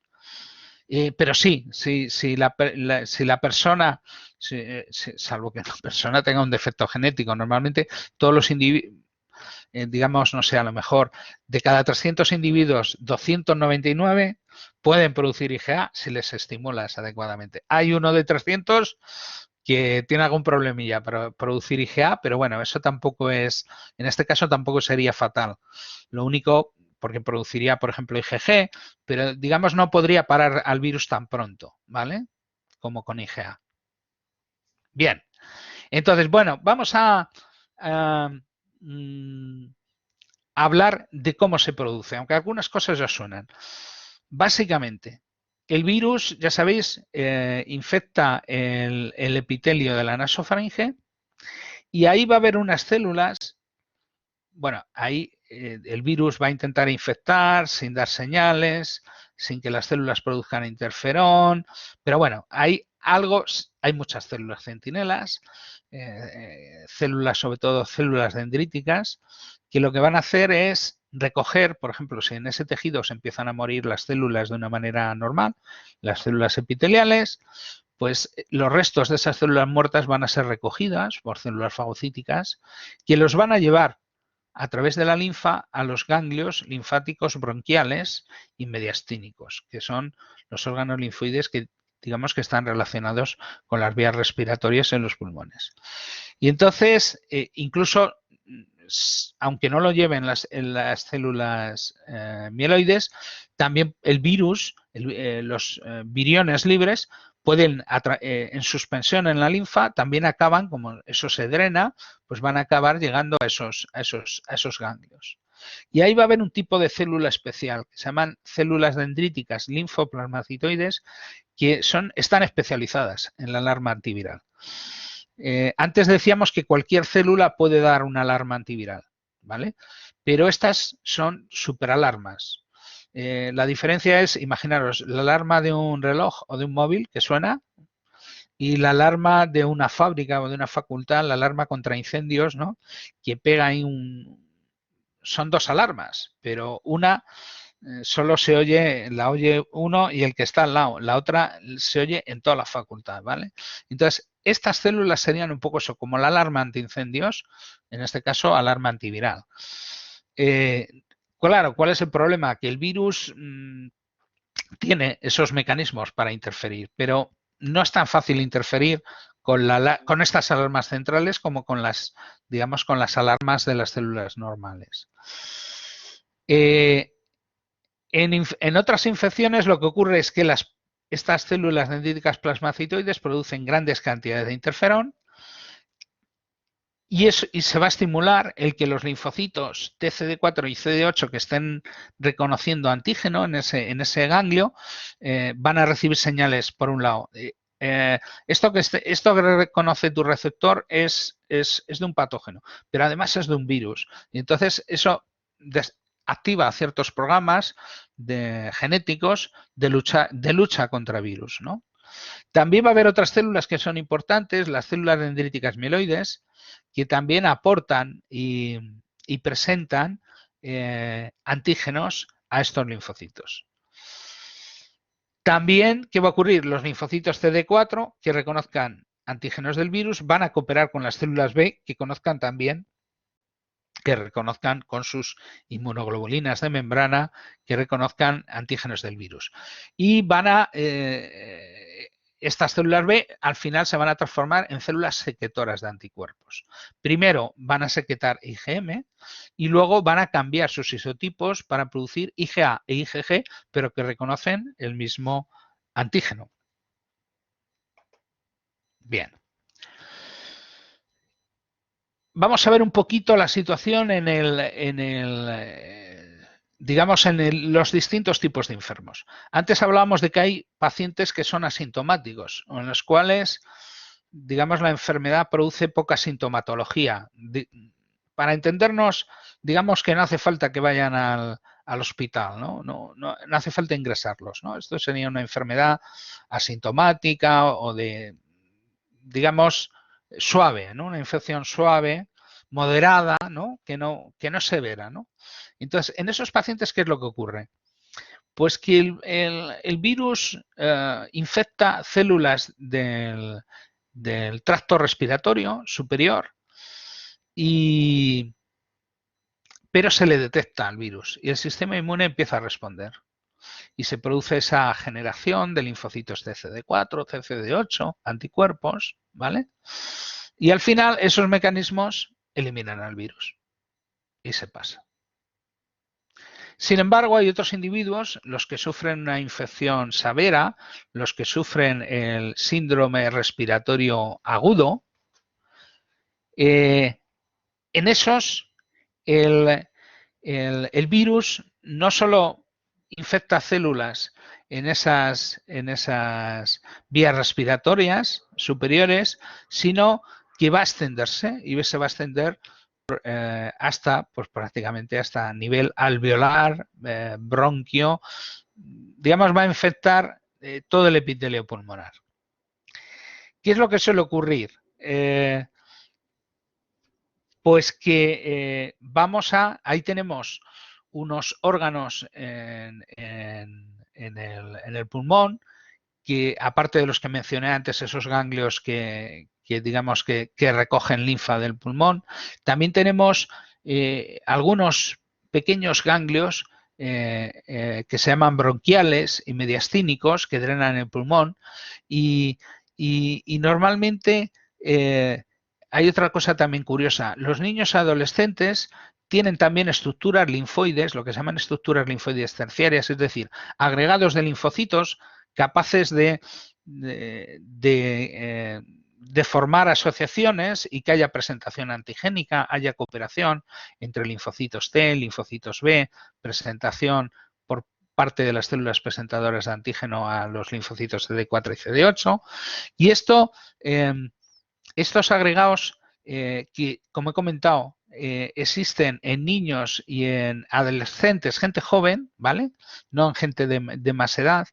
Pero sí, si la persona, salvo que la persona tenga un defecto genético, normalmente todos los individuos, digamos, no sé, a lo mejor de cada 300 individuos, 299 pueden producir IgA si les estimulas adecuadamente. Hay uno de 300 que tiene algún problemilla para producir IgA, pero bueno, eso tampoco es, en este caso tampoco sería fatal. Lo único, porque produciría, por ejemplo, IgG, pero digamos no podría parar al virus tan pronto, ¿vale? Como con IgA. Bien, entonces, bueno, vamos a, mm, hablar de cómo se produce, aunque algunas cosas ya suenan. Básicamente, el virus, ya sabéis, infecta el epitelio de la nasofaringe y ahí va a haber unas células, bueno, ahí el virus va a intentar infectar sin dar señales, sin que las células produzcan interferón, pero bueno, hay muchas células centinelas, células, sobre todo células dendríticas, que lo que van a hacer es recoger, por ejemplo, si en ese tejido se empiezan a morir las células de una manera normal, las células epiteliales, pues los restos de esas células muertas van a ser recogidas por células fagocíticas que los van a llevar a través de la linfa a los ganglios linfáticos bronquiales y mediastínicos, que son los órganos linfoides que digamos que están relacionados con las vías respiratorias en los pulmones. Y entonces, incluso, aunque no lo lleven en las células mieloides, también el virus, los viriones libres, pueden, en suspensión en la linfa, también acaban, como eso se drena, pues van a acabar llegando a esos ganglios. Y ahí va a haber un tipo de célula especial, que se llaman células dendríticas linfoplasmacitoides, que están especializadas en la alarma antiviral. Antes decíamos que cualquier célula puede dar una alarma antiviral, ¿vale? Pero estas son superalarmas. La diferencia es, imaginaros, la alarma de un reloj o de un móvil que suena y la alarma de una fábrica o de una facultad, la alarma contra incendios, ¿no? Que pega ahí son dos alarmas, pero una solo la oye uno y el que está al lado, la otra se oye en toda la facultad, ¿vale? Entonces, estas células serían un poco eso, como la alarma antiincendios, en este caso alarma antiviral. Claro, ¿cuál es el problema? Que el virus tiene esos mecanismos para interferir, pero no es tan fácil interferir con estas alarmas centrales como con digamos, con las alarmas de las células normales. En otras infecciones lo que ocurre es que estas células dendríticas plasmacitoides producen grandes cantidades de interferón y se va a estimular el que los linfocitos TCD4 y CD8 que estén reconociendo antígeno en ese ganglio van a recibir señales por un lado. Esto que reconoce tu receptor es de un patógeno, pero además es de un virus. Y entonces eso activa ciertos programas genéticos de lucha contra virus, ¿no? También va a haber otras células que son importantes, las células dendríticas mieloides, que también aportan y presentan antígenos a estos linfocitos. También, ¿qué va a ocurrir? Los linfocitos CD4 que reconozcan antígenos del virus van a cooperar con las células B que reconozcan con sus inmunoglobulinas de membrana, que reconozcan antígenos del virus. Y estas células B al final se van a transformar en células secretoras de anticuerpos. Primero van a secretar IgM y luego van a cambiar sus isotipos para producir IgA e IgG, pero que reconocen el mismo antígeno. Bien. Vamos a ver un poquito la situación digamos, en los distintos tipos de enfermos. Antes hablábamos de que hay pacientes que son asintomáticos, en los cuales, digamos, la enfermedad produce poca sintomatología. Para entendernos, digamos que no hace falta que vayan al hospital, ¿no? No hace falta ingresarlos, ¿no? Esto sería una enfermedad asintomática o digamos, suave, ¿no? Una infección suave, moderada, ¿no? Que no es severa, ¿no? Entonces, en esos pacientes, ¿qué es lo que ocurre? Pues que el virus infecta células del tracto respiratorio superior, pero se le detecta el virus y el sistema inmune empieza a responder. y se produce esa generación de linfocitos CCD4, CCD8, anticuerpos, ¿vale? Y al final esos mecanismos eliminan al virus y se pasa. Sin embargo, hay otros individuos, los que sufren una infección severa, los que sufren el síndrome respiratorio agudo, en esos el virus no solo infecta células en esas vías respiratorias superiores, sino que va a extenderse y se va a extender hasta, pues prácticamente hasta nivel alveolar, bronquio, digamos, va a infectar todo el epitelio pulmonar. ¿Qué es lo que suele ocurrir? Pues que ahí tenemos unos órganos en el pulmón, que aparte de los que mencioné antes, esos ganglios que digamos que recogen linfa del pulmón, también tenemos algunos pequeños ganglios que se llaman bronquiales y mediastínicos que drenan el pulmón y normalmente hay otra cosa también curiosa. Los niños adolescentes tienen también estructuras linfoides, lo que se llaman estructuras linfoides terciarias, es decir, agregados de linfocitos capaces de formar asociaciones y que haya presentación antigénica, haya cooperación entre linfocitos T, linfocitos B, presentación por parte de las células presentadoras de antígeno a los linfocitos CD4 y CD8. Y estos agregados que, como he comentado, existen en niños y en adolescentes, gente joven, ¿vale? No en gente de más edad.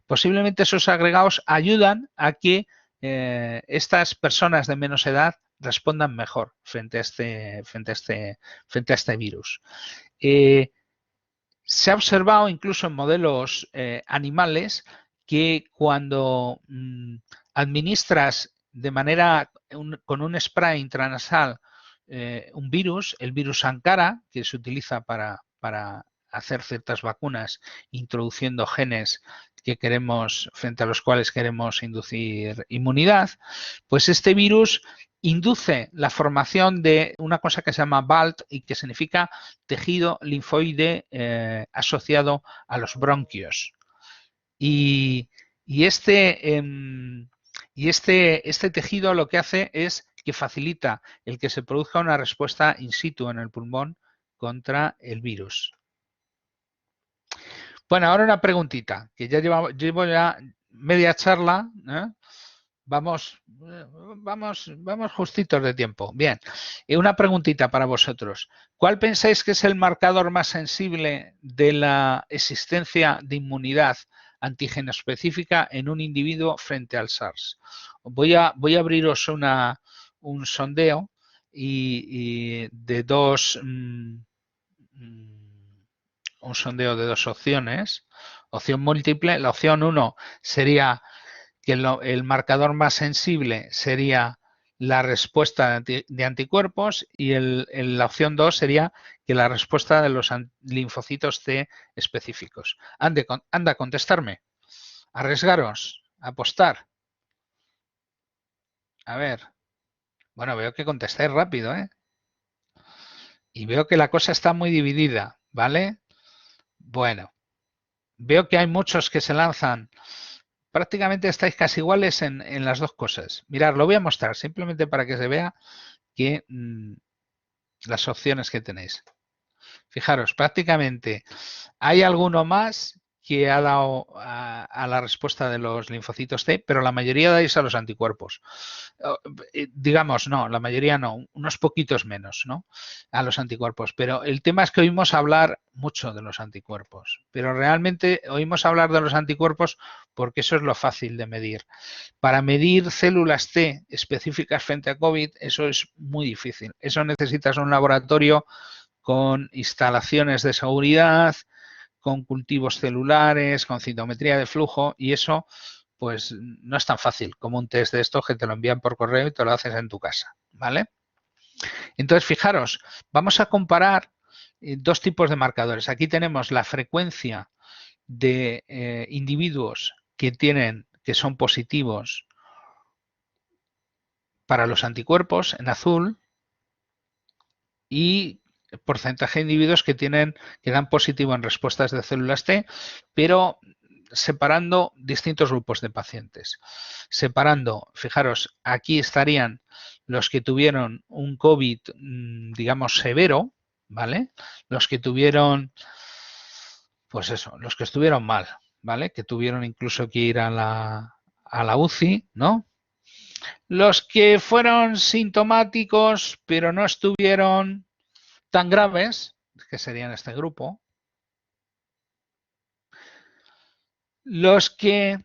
Posiblemente esos agregados ayudan a que estas personas de menos edad respondan mejor frente a este virus. Se ha observado incluso en modelos animales que cuando administras de manera con un spray intranasal un virus, el virus Ankara, que se utiliza para hacer ciertas vacunas introduciendo genes que queremos, frente a los cuales queremos inducir inmunidad, pues este virus induce la formación de una cosa que se llama BALT y que significa tejido linfoide asociado a los bronquios. Y este tejido lo que hace es que facilita el que se produzca una respuesta in situ en el pulmón contra el virus. Bueno, ahora una preguntita, que ya llevo ya media charla, ¿eh? Vamos justitos de tiempo. Bien, una preguntita para vosotros. ¿Cuál pensáis que es el marcador más sensible de la existencia de inmunidad antígeno específica en un individuo frente al SARS? Voy a abriros un sondeo y de un sondeo de dos opciones. Opción múltiple. La opción 1 sería que el marcador más sensible sería la respuesta de anticuerpos y la opción 2 sería que la respuesta de los linfocitos T específicos. Anda a contestarme. Arriesgaros. Apostar. A ver. Bueno, veo que contestáis rápido, ¿eh? Y veo que la cosa está muy dividida, ¿vale? Bueno. Veo que hay muchos que se lanzan. Prácticamente estáis casi iguales en las dos cosas. Mirad, lo voy a mostrar simplemente para que se vea que las opciones que tenéis. Fijaros, prácticamente hay alguno más que ha dado a la respuesta de los linfocitos T, pero la mayoría dais a los anticuerpos. Digamos, no, la mayoría no, unos poquitos menos, ¿no? A los anticuerpos. Pero el tema es que oímos hablar mucho de los anticuerpos, pero realmente oímos hablar de los anticuerpos porque eso es lo fácil de medir. Para medir células T específicas frente a COVID, eso es muy difícil. Eso necesitas un laboratorio con instalaciones de seguridad, con cultivos celulares, con citometría de flujo y eso pues no es tan fácil como un test de estos que te lo envían por correo y te lo haces en tu casa, ¿vale? Entonces, fijaros, vamos a comparar dos tipos de marcadores. Aquí tenemos la frecuencia de individuos que son positivos para los anticuerpos en azul y porcentaje de individuos que dan positivo en respuestas de células T, pero separando distintos grupos de pacientes. Separando, fijaros, aquí estarían los que tuvieron un COVID, digamos, severo, ¿vale? Los que tuvieron, pues eso, los que estuvieron mal, ¿vale? Que tuvieron incluso que ir a la UCI, ¿no? Los que fueron sintomáticos, pero no estuvieron tan graves, que serían este grupo. Los que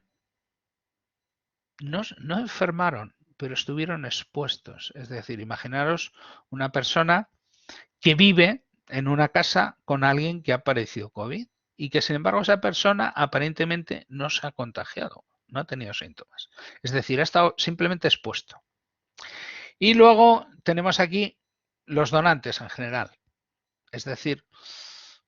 no enfermaron, pero estuvieron expuestos. Es decir, imaginaros una persona que vive en una casa con alguien que ha padecido COVID y que, sin embargo, esa persona aparentemente no se ha contagiado, no ha tenido síntomas. Es decir, ha estado simplemente expuesto. Y luego tenemos aquí los donantes en general. Es decir,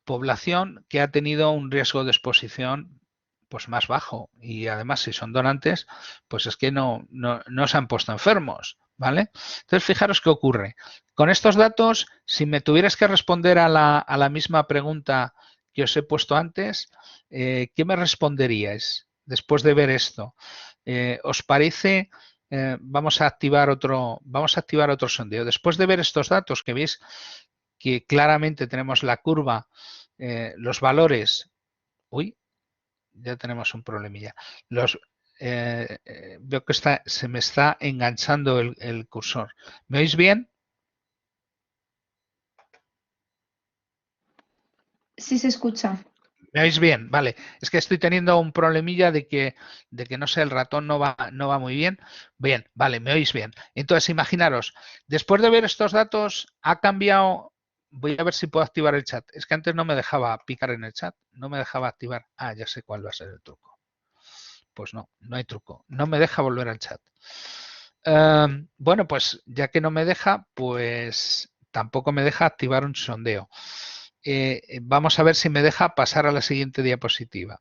población que ha tenido un riesgo de exposición pues más bajo y además si son donantes pues es que no se han puesto enfermos, ¿vale? Entonces fijaros qué ocurre. Con estos datos, si me tuvieras que responder a la misma pregunta que os he puesto antes, ¿qué me responderíais después de ver esto? ¿Os parece? Vamos a activar otro sondeo. Después de ver estos datos que veis que claramente tenemos la curva, los valores, uy, ya tenemos un problemilla. Veo que se me está enganchando el cursor. ¿Me oís bien?
Sí se escucha.
¿Me oís bien? Vale. Es que estoy teniendo un problemilla de que no sé, el ratón no va muy bien. Bien, vale, me oís bien. Entonces, imaginaros, después de ver estos datos, ha cambiado. Voy a ver si puedo activar el chat. Es que antes no me dejaba picar en el chat, no me dejaba activar. Ah, ya sé cuál va a ser el truco. Pues no hay truco. No me deja volver al chat. Bueno, pues ya que no me deja, pues tampoco me deja activar un sondeo. Vamos a ver si me deja pasar a la siguiente diapositiva.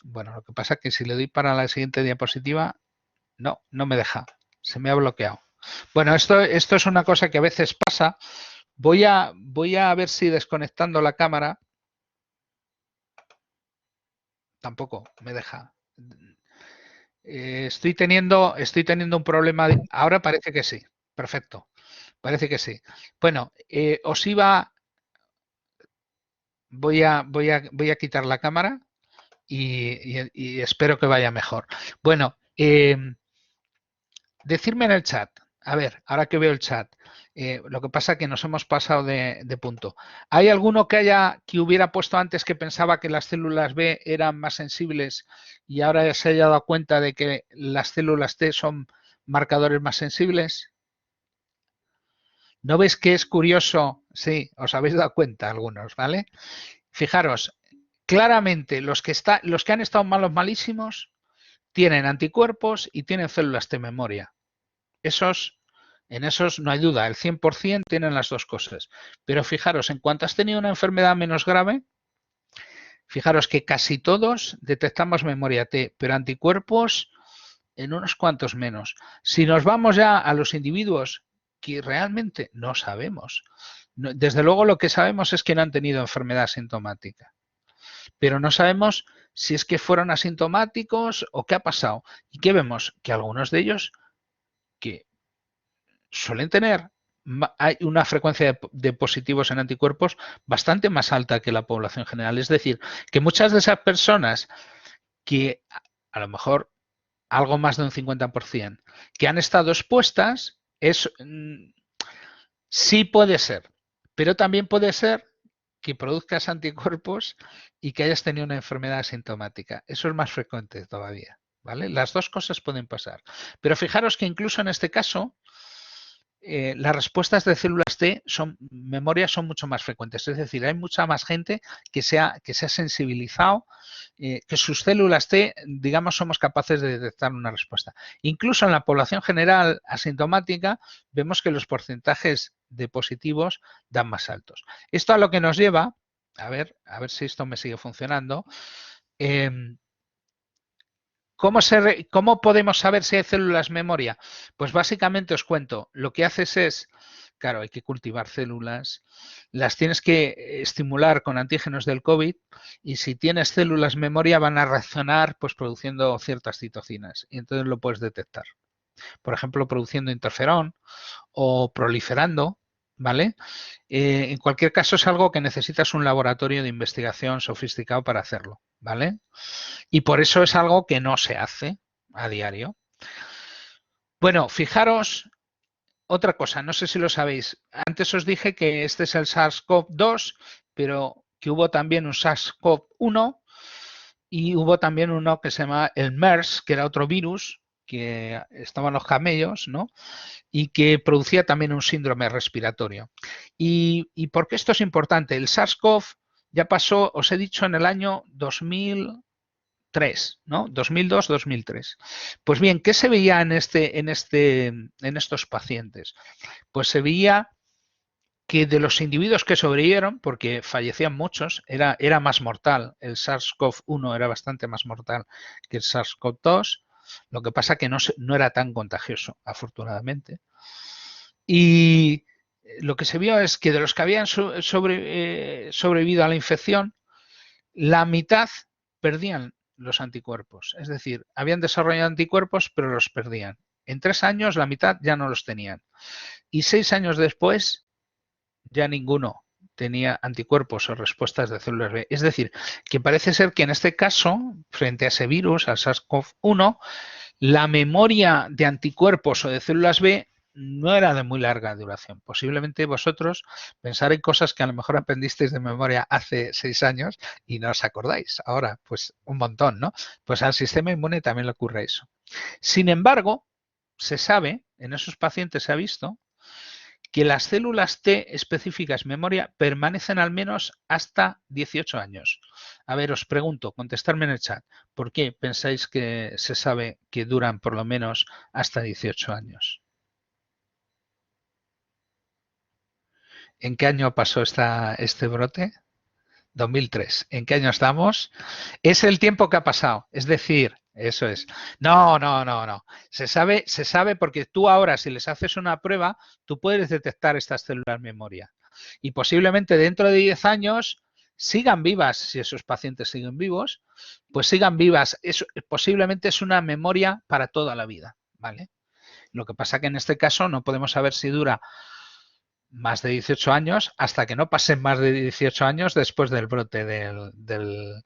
Bueno, lo que pasa es que si le doy para la siguiente diapositiva, no me deja. Se me ha bloqueado. Bueno, esto es una cosa que a veces pasa. Voy a ver si desconectando la cámara tampoco me deja. Estoy teniendo un problema. Ahora parece que sí. Perfecto. Parece que sí. Bueno, voy a quitar la cámara y espero que vaya mejor. Bueno, decirme en el chat. A ver, ahora que veo el chat, lo que pasa es que nos hemos pasado de punto. ¿Hay alguno que hubiera puesto antes que pensaba que las células B eran más sensibles y ahora se haya dado cuenta de que las células T son marcadores más sensibles? ¿No veis que es curioso? Sí, os habéis dado cuenta algunos, ¿vale? Fijaros, claramente los que han estado malísimos tienen anticuerpos y tienen células T memoria. En esos no hay duda, el 100% tienen las dos cosas. Pero fijaros, en cuanto has tenido una enfermedad menos grave, fijaros que casi todos detectamos memoria T, pero anticuerpos en unos cuantos menos. Si nos vamos ya a los individuos que realmente no sabemos, desde luego lo que sabemos es que no han tenido enfermedad sintomática, pero no sabemos si es que fueron asintomáticos o qué ha pasado. ¿Y qué vemos? Que algunos de ellos que suelen tener hay una frecuencia de positivos en anticuerpos bastante más alta que la población general. Es decir, que muchas de esas personas que a lo mejor algo más de un 50%, que han estado expuestas, sí puede ser, pero también puede ser que produzcas anticuerpos y que hayas tenido una enfermedad asintomática. Eso es más frecuente todavía, ¿vale? Las dos cosas pueden pasar. Pero fijaros que incluso en este caso, las respuestas de células T memoria son mucho más frecuentes. Es decir, hay mucha más gente que se ha sensibilizado, que sus células T, digamos, somos capaces de detectar una respuesta. Incluso en la población general asintomática, vemos que los porcentajes de positivos dan más altos. Esto a lo que nos lleva, a ver si esto me sigue funcionando, ¿Cómo podemos saber si hay células memoria? Pues básicamente os cuento, lo que haces es, claro, hay que cultivar células, las tienes que estimular con antígenos del COVID y si tienes células memoria van a reaccionar pues produciendo ciertas citocinas y entonces lo puedes detectar. Por ejemplo, produciendo interferón o proliferando, ¿vale? En cualquier caso es algo que necesitas un laboratorio de investigación sofisticado para hacerlo, ¿vale? Y por eso es algo que no se hace a diario. Bueno, fijaros otra cosa, no sé si lo sabéis. Antes os dije que este es el SARS-CoV-2, pero que hubo también un SARS-CoV-1 y hubo también uno que se llama el MERS, que era otro virus que estaban los camellos, ¿no? Y que producía también un síndrome respiratorio. ¿Y por qué esto es importante? El SARS-CoV ya pasó, os he dicho, en el año 2003, ¿no? 2002-2003. Pues bien, ¿qué se veía en estos pacientes? Pues se veía que de los individuos que sobrevivieron, porque fallecían muchos, era más mortal. El SARS-CoV-1 era bastante más mortal que el SARS-CoV-2. Lo que pasa que no era tan contagioso, afortunadamente. Y lo que se vio es que de los que habían sobrevivido a la infección, la mitad perdían los anticuerpos. Es decir, habían desarrollado anticuerpos, pero los perdían. En 3 años, la mitad ya no los tenían. Y 6 años después, ya ninguno tenía anticuerpos o respuestas de células B. Es decir, que parece ser que en este caso, frente a ese virus, al SARS-CoV-1, la memoria de anticuerpos o de células B no era de muy larga duración. Posiblemente vosotros pensaréis cosas que a lo mejor aprendisteis de memoria hace 6 años y no os acordáis. Ahora, pues un montón, ¿no? Pues al sistema inmune también le ocurre eso. Sin embargo, se sabe, en esos pacientes se ha visto, que las células T específicas memoria permanecen al menos hasta 18 años. A ver, os pregunto, contestarme en el chat, ¿por qué pensáis que se sabe que duran por lo menos hasta 18 años? ¿En qué año pasó este brote? 2003. ¿En qué año estamos? Es el tiempo que ha pasado. Es decir, eso es. No, no, no, no. Se sabe porque tú ahora, si les haces una prueba, tú puedes detectar estas células memoria. Y posiblemente dentro de 10 años sigan vivas, si esos pacientes siguen vivos, pues sigan vivas. Posiblemente es una memoria para toda la vida, ¿vale? Lo que pasa que en este caso no podemos saber si dura más de 18 años hasta que no pasen más de 18 años después del brote del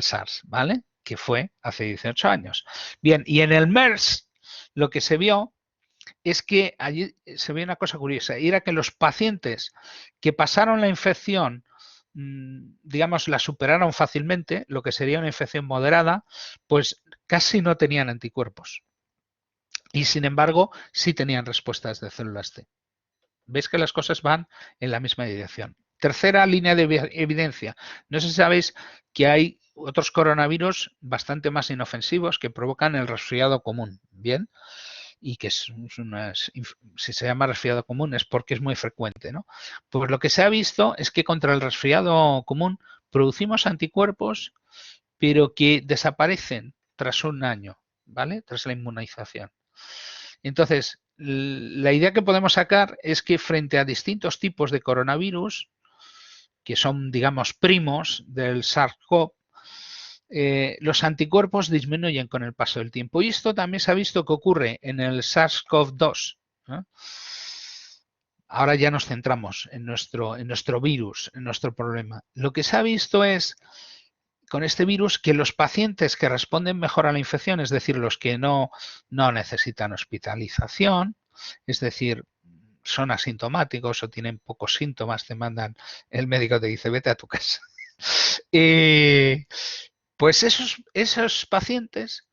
SARS, ¿vale? Que fue hace 18 años. Bien, y en el MERS lo que se vio es que allí se vio una cosa curiosa, y era que los pacientes que pasaron la infección, digamos, la superaron fácilmente, lo que sería una infección moderada, pues casi no tenían anticuerpos. Y sin embargo, sí tenían respuestas de células T. Veis que las cosas van en la misma dirección. Tercera línea de evidencia. No sé si sabéis que hay otros coronavirus bastante más inofensivos que provocan el resfriado común. Bien, y que si se llama resfriado común es porque es muy frecuente, ¿no? Pues lo que se ha visto es que contra el resfriado común producimos anticuerpos, pero que desaparecen tras un año, ¿vale? Tras la inmunización. Entonces, la idea que podemos sacar es que frente a distintos tipos de coronavirus, que son, digamos, primos del SARS-CoV, los anticuerpos disminuyen con el paso del tiempo. Y esto también se ha visto que ocurre en el SARS-CoV-2. ¿Eh? Ahora ya nos centramos en nuestro virus, en nuestro problema. Lo que se ha visto es con este virus que los pacientes que responden mejor a la infección, es decir, los que no necesitan hospitalización, es decir, son asintomáticos o tienen pocos síntomas, te mandan, el médico te dice, vete a tu casa. Pues esos pacientes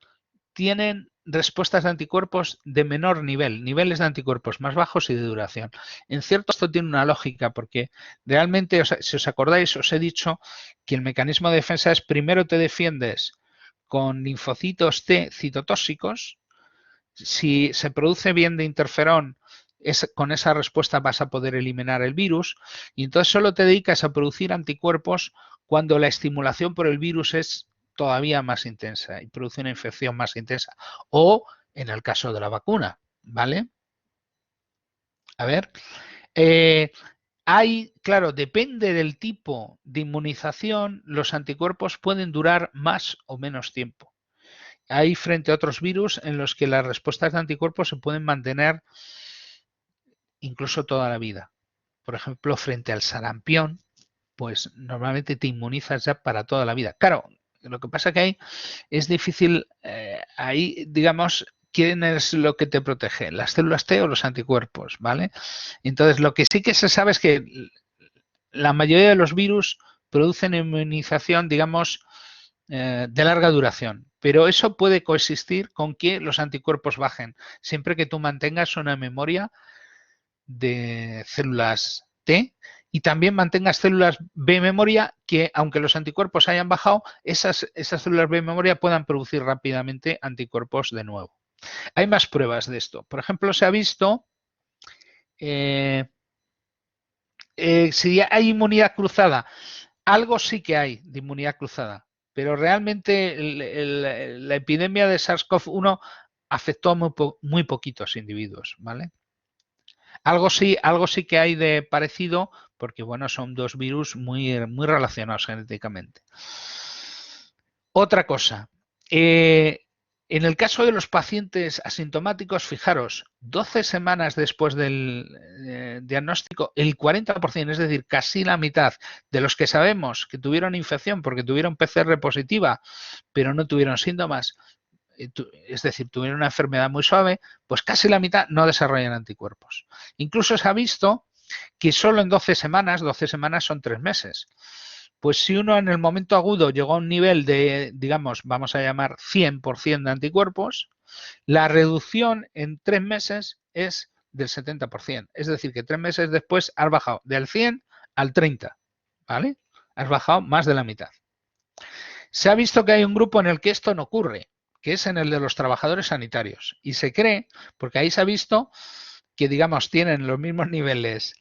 tienen respuestas de anticuerpos de menor nivel, niveles de anticuerpos más bajos y de duración. En cierto, esto tiene una lógica porque realmente, si os acordáis, os he dicho que el mecanismo de defensa es primero te defiendes con linfocitos T citotóxicos. Si se produce bien de interferón, con esa respuesta vas a poder eliminar el virus y entonces solo te dedicas a producir anticuerpos cuando la estimulación por el virus es todavía más intensa y produce una infección más intensa. O en el caso de la vacuna, ¿vale? A ver, claro, depende del tipo de inmunización, los anticuerpos pueden durar más o menos tiempo. Hay frente a otros virus en los que las respuestas de anticuerpos se pueden mantener incluso toda la vida. Por ejemplo, frente al sarampión, pues normalmente te inmunizas ya para toda la vida. Claro, lo que pasa que ahí es difícil, ahí digamos, ¿quién es lo que te protege? ¿Las células T o los anticuerpos? ¿Vale? Entonces, lo que sí que se sabe es que la mayoría de los virus producen inmunización, digamos, de larga duración, pero eso puede coexistir con que los anticuerpos bajen, siempre que tú mantengas una memoria de células T y también mantengas células B memoria que, aunque los anticuerpos hayan bajado, esas células B memoria puedan producir rápidamente anticuerpos de nuevo. Hay más pruebas de esto. Por ejemplo, se ha visto si hay inmunidad cruzada. Algo sí que hay de inmunidad cruzada, pero realmente la epidemia de SARS-CoV-1 afectó a muy poquitos individuos, ¿vale? Algo sí que hay de parecido, porque bueno, son dos virus muy relacionados genéticamente. Otra cosa, en el caso de los pacientes asintomáticos, fijaros, 12 semanas después del diagnóstico, el 40%, es decir, casi la mitad de los que sabemos que tuvieron infección porque tuvieron PCR positiva, pero no tuvieron síntomas, es decir, tuvieron una enfermedad muy suave, pues casi la mitad no desarrollan anticuerpos. Incluso se ha visto que solo en 12 semanas son 3 meses, pues si uno en el momento agudo llegó a un nivel de, digamos, vamos a llamar 100% de anticuerpos, la reducción en 3 meses es del 70%. Es decir, que 3 meses después has bajado del 100 al 30, ¿vale? Has bajado más de la mitad. Se ha visto que hay un grupo en el que esto no ocurre, que es en el de los trabajadores sanitarios. Y se cree, porque ahí se ha visto que, digamos, tienen los mismos niveles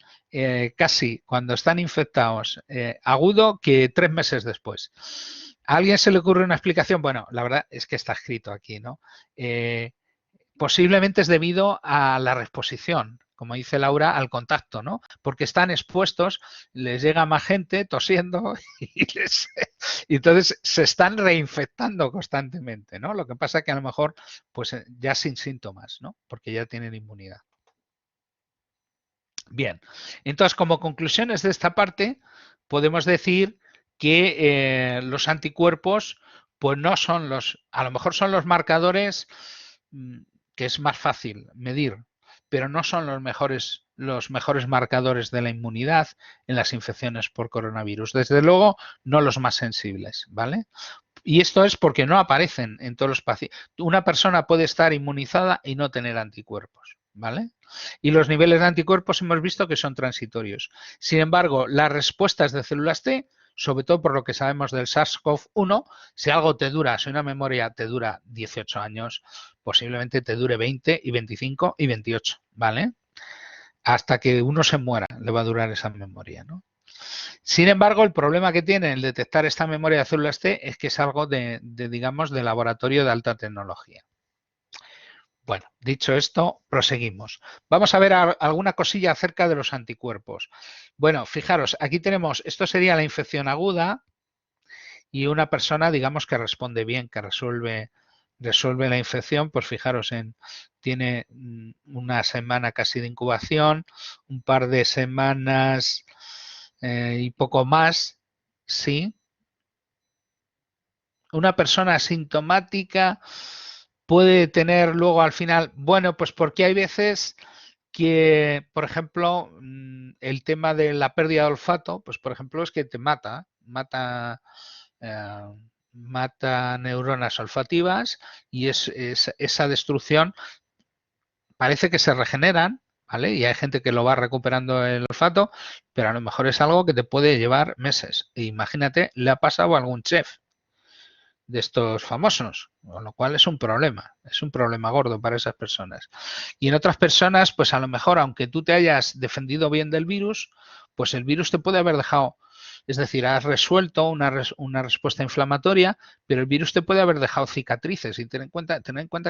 casi cuando están infectados agudo que 3 meses después. ¿A alguien se le ocurre una explicación? Bueno, la verdad es que está escrito aquí, ¿no? Posiblemente es debido a la reexposición, como dice Laura, al contacto, ¿no? Porque están expuestos, les llega más gente tosiendo y entonces se están reinfectando constantemente, ¿no? Lo que pasa que a lo mejor, pues ya sin síntomas, ¿no? Porque ya tienen inmunidad. Bien, entonces como conclusiones de esta parte, podemos decir que los anticuerpos, pues no son a lo mejor son los marcadores que es más fácil medir, pero no son los mejores marcadores de la inmunidad en las infecciones por coronavirus. Desde luego, no los más sensibles, ¿vale? Y esto es porque no aparecen en todos los pacientes. Una persona puede estar inmunizada y no tener anticuerpos, ¿vale? Y los niveles de anticuerpos hemos visto que son transitorios. Sin embargo, las respuestas de células T, sobre todo por lo que sabemos del SARS-CoV-1, si algo te dura, si una memoria te dura 18 años, posiblemente te dure 20 y 25 y 28, ¿vale? Hasta que uno se muera le va a durar esa memoria, ¿no? Sin embargo, el problema que tiene el detectar esta memoria de células T es que es algo digamos, de laboratorio de alta tecnología. Bueno, dicho esto, proseguimos. Vamos a ver alguna cosilla acerca de los anticuerpos. Bueno, fijaros, aquí tenemos, esto sería la infección aguda y una persona, digamos, que responde bien, que resuelve la infección, pues fijaros, tiene una semana casi de incubación, un par de semanas y poco más, sí. Una persona asintomática puede tener luego al final, bueno, pues porque hay veces que, por ejemplo, el tema de la pérdida de olfato, pues por ejemplo es que te mata neuronas olfativas y esa destrucción parece que se regeneran, ¿vale? Y hay gente que lo va recuperando el olfato, pero a lo mejor es algo que te puede llevar meses. E imagínate, le ha pasado a algún chef de estos famosos, con lo cual es un problema gordo para esas personas. Y en otras personas, pues a lo mejor, aunque tú te hayas defendido bien del virus, pues el virus te puede haber dejado Es decir, has resuelto una respuesta inflamatoria, pero el virus te puede haber dejado cicatrices. Y ten en cuenta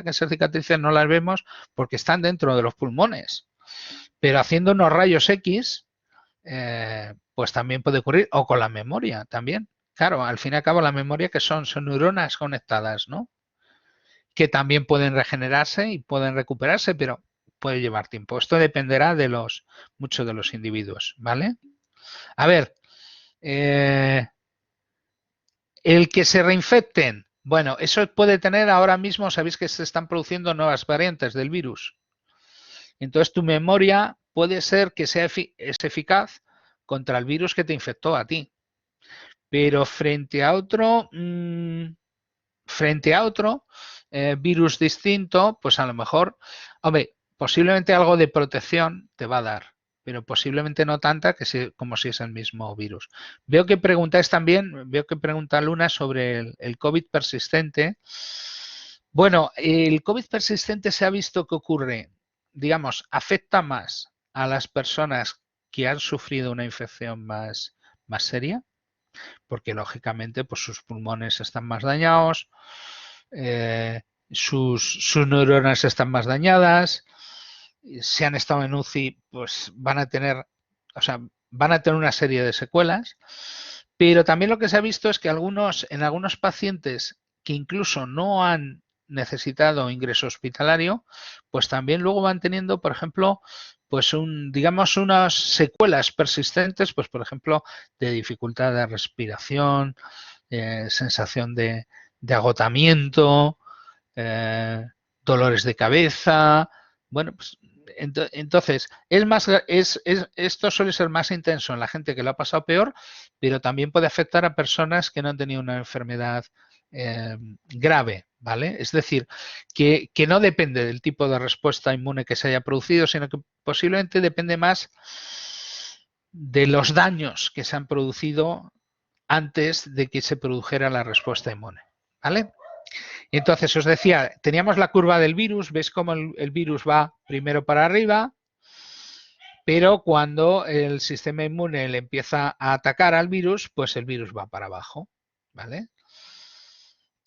que esas cicatrices no las vemos porque están dentro de los pulmones. Pero haciendo unos rayos X, pues también puede ocurrir, o con la memoria también. Claro, al fin y al cabo la memoria que son neuronas conectadas, ¿no? Que también pueden regenerarse y pueden recuperarse, pero puede llevar tiempo. Esto dependerá de muchos de los individuos, ¿vale? A ver, el que se reinfecten, bueno, eso puede tener ahora mismo, sabéis que se están produciendo nuevas variantes del virus. Entonces tu memoria puede ser que sea es eficaz contra el virus que te infectó a ti. Pero frente a otro virus distinto, pues a lo mejor, hombre, posiblemente algo de protección te va a dar, pero posiblemente no tanta como si es el mismo virus. Veo que preguntáis también, veo que pregunta Luna sobre el COVID persistente. Bueno, el COVID persistente se ha visto que ocurre, digamos, afecta más a las personas que han sufrido una infección más seria, porque lógicamente pues sus pulmones están más dañados, sus neuronas están más dañadas, si han estado en UCI pues van a tener una serie de secuelas, pero también lo que se ha visto es que en algunos pacientes que incluso no han necesitado ingreso hospitalario, pues también luego van teniendo, por ejemplo, pues digamos unas secuelas persistentes, pues por ejemplo, de dificultad de respiración, sensación de agotamiento, dolores de cabeza. Bueno, pues entonces esto suele ser más intenso en la gente que lo ha pasado peor, pero también puede afectar a personas que no han tenido una enfermedad grave, ¿vale? Es decir, que no depende del tipo de respuesta inmune que se haya producido, sino que posiblemente depende más de los daños que se han producido antes de que se produjera la respuesta inmune, ¿vale? Entonces, os decía, teníamos la curva del virus, veis cómo el virus va primero para arriba, pero cuando el sistema inmune le empieza a atacar al virus, pues el virus va para abajo, ¿vale?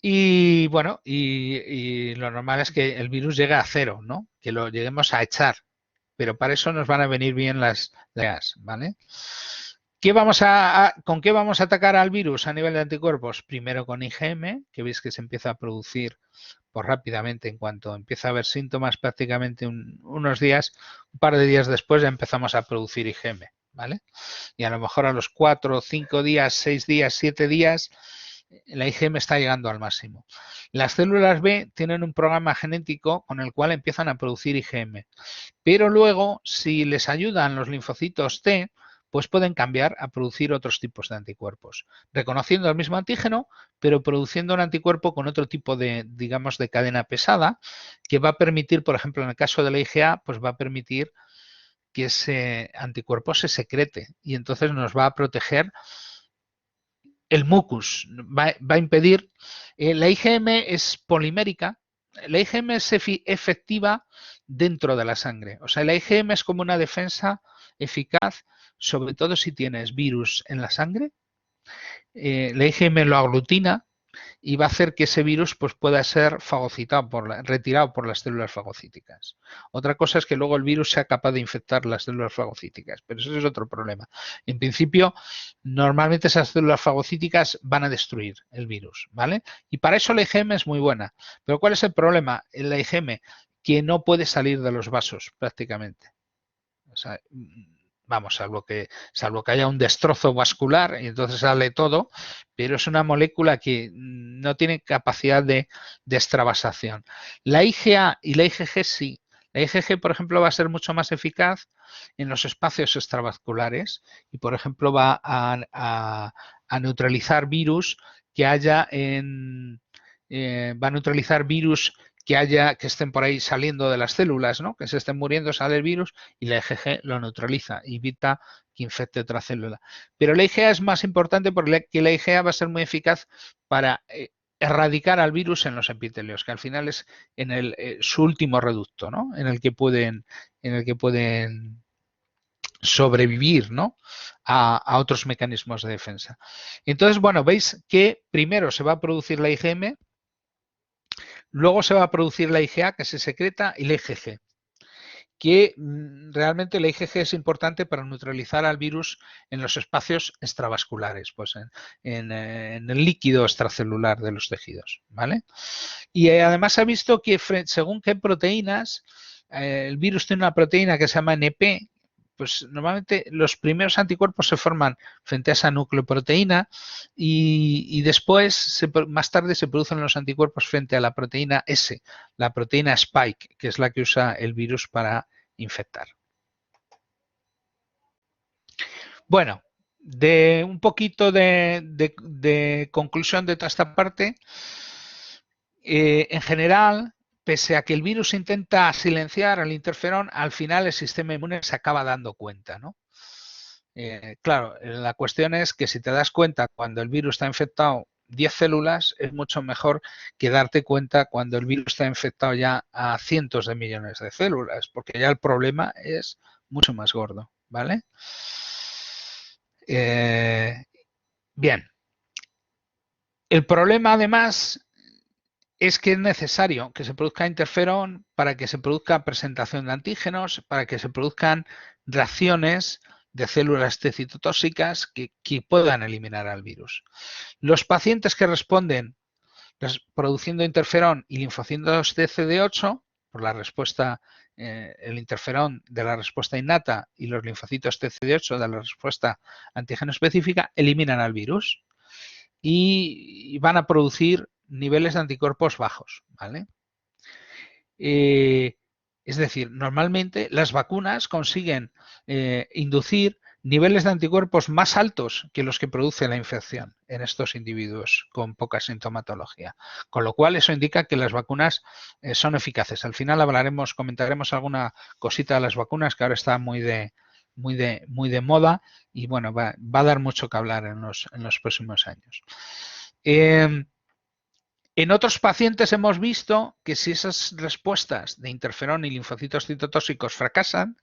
Y bueno, y lo normal es que el virus llegue a cero, ¿no? Que lo lleguemos a echar, pero para eso nos van a venir bien las ¿vale? ¿Con qué vamos a atacar al virus a nivel de anticuerpos? Primero con IgM, que veis que se empieza a producir pues rápidamente en cuanto empieza a haber síntomas, prácticamente unos días, un par de días después ya empezamos a producir IgM, ¿vale? Y a lo mejor a los 4, 5 días, 6 días, 7 días, la IgM está llegando al máximo. Las células B tienen un programa genético con el cual empiezan a producir IgM, pero luego si les ayudan los linfocitos T, pues pueden cambiar a producir otros tipos de anticuerpos, reconociendo el mismo antígeno, pero produciendo un anticuerpo con otro tipo de, digamos, de cadena pesada, que va a permitir, por ejemplo, en el caso de la IgA, pues va a permitir que ese anticuerpo se secrete y entonces nos va a proteger el mucus, va a impedir. La IgM es polimérica, la IgM es efectiva dentro de la sangre, o sea, la IgM es como una defensa eficaz, sobre todo si tienes virus en la sangre. La IgM lo aglutina y va a hacer que ese virus pues, pueda ser fagocitado retirado por las células fagocíticas. Otra cosa es que luego el virus sea capaz de infectar las células fagocíticas, pero eso es otro problema. En principio, normalmente esas células fagocíticas van a destruir el virus, ¿vale? Y para eso la IgM es muy buena. Pero ¿cuál es el problema en la IgM? Que no puede salir de los vasos prácticamente. O sea, vamos, salvo que haya un destrozo vascular y entonces sale todo, pero es una molécula que no tiene capacidad de extravasación. La IgA y la IgG sí. La IgG, por ejemplo, va a ser mucho más eficaz en los espacios extravasculares y, por ejemplo, va a neutralizar virus que haya va a neutralizar virus que estén por ahí saliendo de las células, ¿no? Que se estén muriendo, sale el virus y la IgG lo neutraliza, evita que infecte otra célula. Pero la IgA es más importante porque la IgA va a ser muy eficaz para erradicar al virus en los epitelios, que al final es su último reducto, ¿no? En el que pueden sobrevivir, ¿no?, a otros mecanismos de defensa. Entonces, bueno, veis que primero se va a producir la IgM, luego se va a producir la IgA, que se secreta, y la IgG, que realmente la IgG es importante para neutralizar al virus en los espacios extravasculares, pues en el líquido extracelular de los tejidos, ¿vale? Y además se ha visto que según qué proteínas, el virus tiene una proteína que se llama NP, pues normalmente los primeros anticuerpos se forman frente a esa nucleoproteína y después, más tarde, se producen los anticuerpos frente a la proteína S, la proteína Spike, que es la que usa el virus para infectar. Bueno, de un poquito de conclusión de toda esta parte, en general, pese a que el virus intenta silenciar al interferón, al final el sistema inmune se acaba dando cuenta, ¿no? Claro, la cuestión es que si te das cuenta cuando el virus está infectado 10 células, es mucho mejor que darte cuenta cuando el virus está infectado ya a cientos de millones de células, porque ya el problema es mucho más gordo, ¿vale? Bien. El problema, además, es que es necesario que se produzca interferón para que se produzca presentación de antígenos, para que se produzcan reacciones de células T citotóxicas que puedan eliminar al virus. Los pacientes que responden produciendo interferón y linfocitos de CD8, por la respuesta, el interferón de la respuesta innata y los linfocitos T CD8 de la respuesta antígeno específica, eliminan al virus y van a producir niveles de anticuerpos bajos, ¿vale? Es decir, normalmente las vacunas consiguen inducir niveles de anticuerpos más altos que los que produce la infección en estos individuos con poca sintomatología. Con lo cual, eso indica que las vacunas son eficaces. Al final comentaremos alguna cosita de las vacunas que ahora está muy de moda y bueno, va a dar mucho que hablar en los próximos años. En otros pacientes hemos visto que si esas respuestas de interferón y linfocitos citotóxicos fracasan,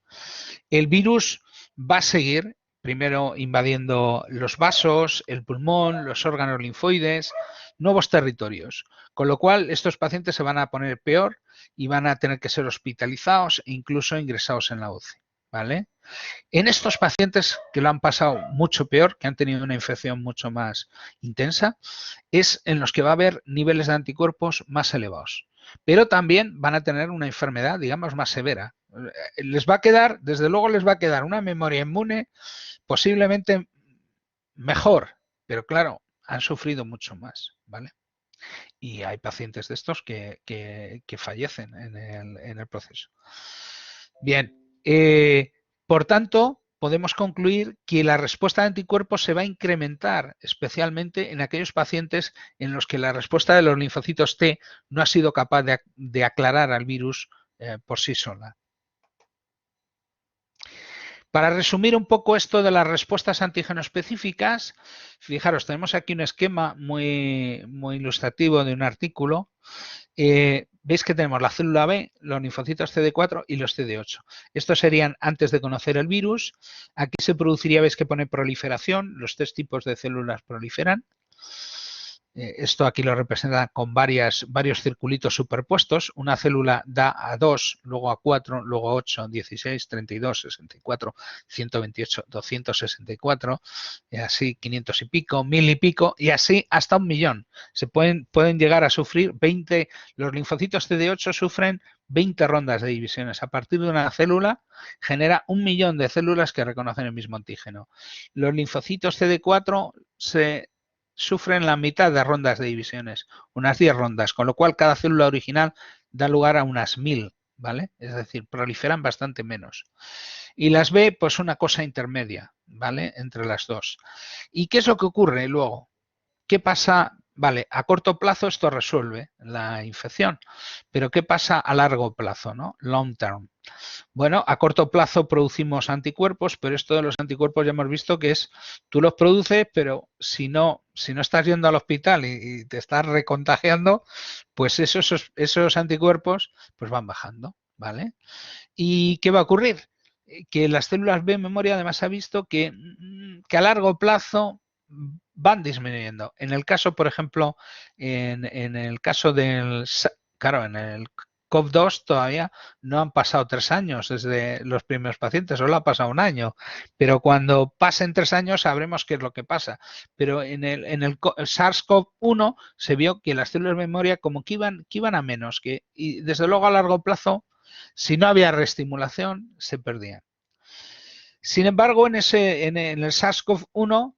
el virus va a seguir primero invadiendo los vasos, el pulmón, los órganos linfoides, nuevos territorios. Con lo cual, estos pacientes se van a poner peor y van a tener que ser hospitalizados e incluso ingresados en la UCI, ¿vale? En estos pacientes que lo han pasado mucho peor, que han tenido una infección mucho más intensa, es en los que va a haber niveles de anticuerpos más elevados. Pero también van a tener una enfermedad, digamos, más severa. Desde luego les va a quedar una memoria inmune posiblemente mejor, pero claro, han sufrido mucho más, ¿vale? Y hay pacientes de estos que fallecen en el proceso. Bien, por tanto, podemos concluir que la respuesta de anticuerpos se va a incrementar, especialmente en aquellos pacientes en los que la respuesta de los linfocitos T no ha sido capaz de aclarar al virus por sí sola. Para resumir un poco esto de las respuestas antígeno específicas, fijaros, tenemos aquí un esquema muy ilustrativo de un artículo. Veis que tenemos la célula B, los linfocitos CD4 y los CD8. Estos serían antes de conocer el virus. Aquí se produciría, veis que pone proliferación, los 3 tipos de células proliferan. Esto aquí lo representa con varios circulitos superpuestos. Una célula da a 2, luego a 4, luego a 8, 16, 32, 64, 128, 264, y así 500 y pico, 1000 y pico, y así hasta 1.000.000. Se pueden llegar a sufrir 20, los linfocitos CD8 sufren 20 rondas de divisiones. A partir de una célula genera 1.000.000 de células que reconocen el mismo antígeno. Los linfocitos CD4 sufren la mitad de rondas de divisiones, unas 10 rondas, con lo cual cada célula original da lugar a unas 1000, ¿vale? Es decir, proliferan bastante menos. Y las B, pues una cosa intermedia, ¿vale? Entre las dos. ¿Y qué es lo que ocurre luego? ¿Qué pasa? Vale, a corto plazo esto resuelve la infección, pero ¿qué pasa a largo plazo, ¿no? Long term. Bueno, a corto plazo producimos anticuerpos, pero esto de los anticuerpos ya hemos visto que es, tú los produces, pero si no estás yendo al hospital y te estás recontagiando, pues esos anticuerpos pues van bajando, ¿vale? ¿Y qué va a ocurrir? que las células B memoria además se ha visto que a largo plazo van disminuyendo. En el caso, por ejemplo, en el caso del, claro, en el COV-2 todavía no han pasado 3 años desde los primeros pacientes, solo ha pasado un año, pero cuando pasen 3 años sabremos qué es lo que pasa. Pero en el SARS-CoV-1 se vio que las células de memoria como que iban a menos, y desde luego a largo plazo, si no había reestimulación, se perdían. Sin embargo, en el SARS-CoV-1,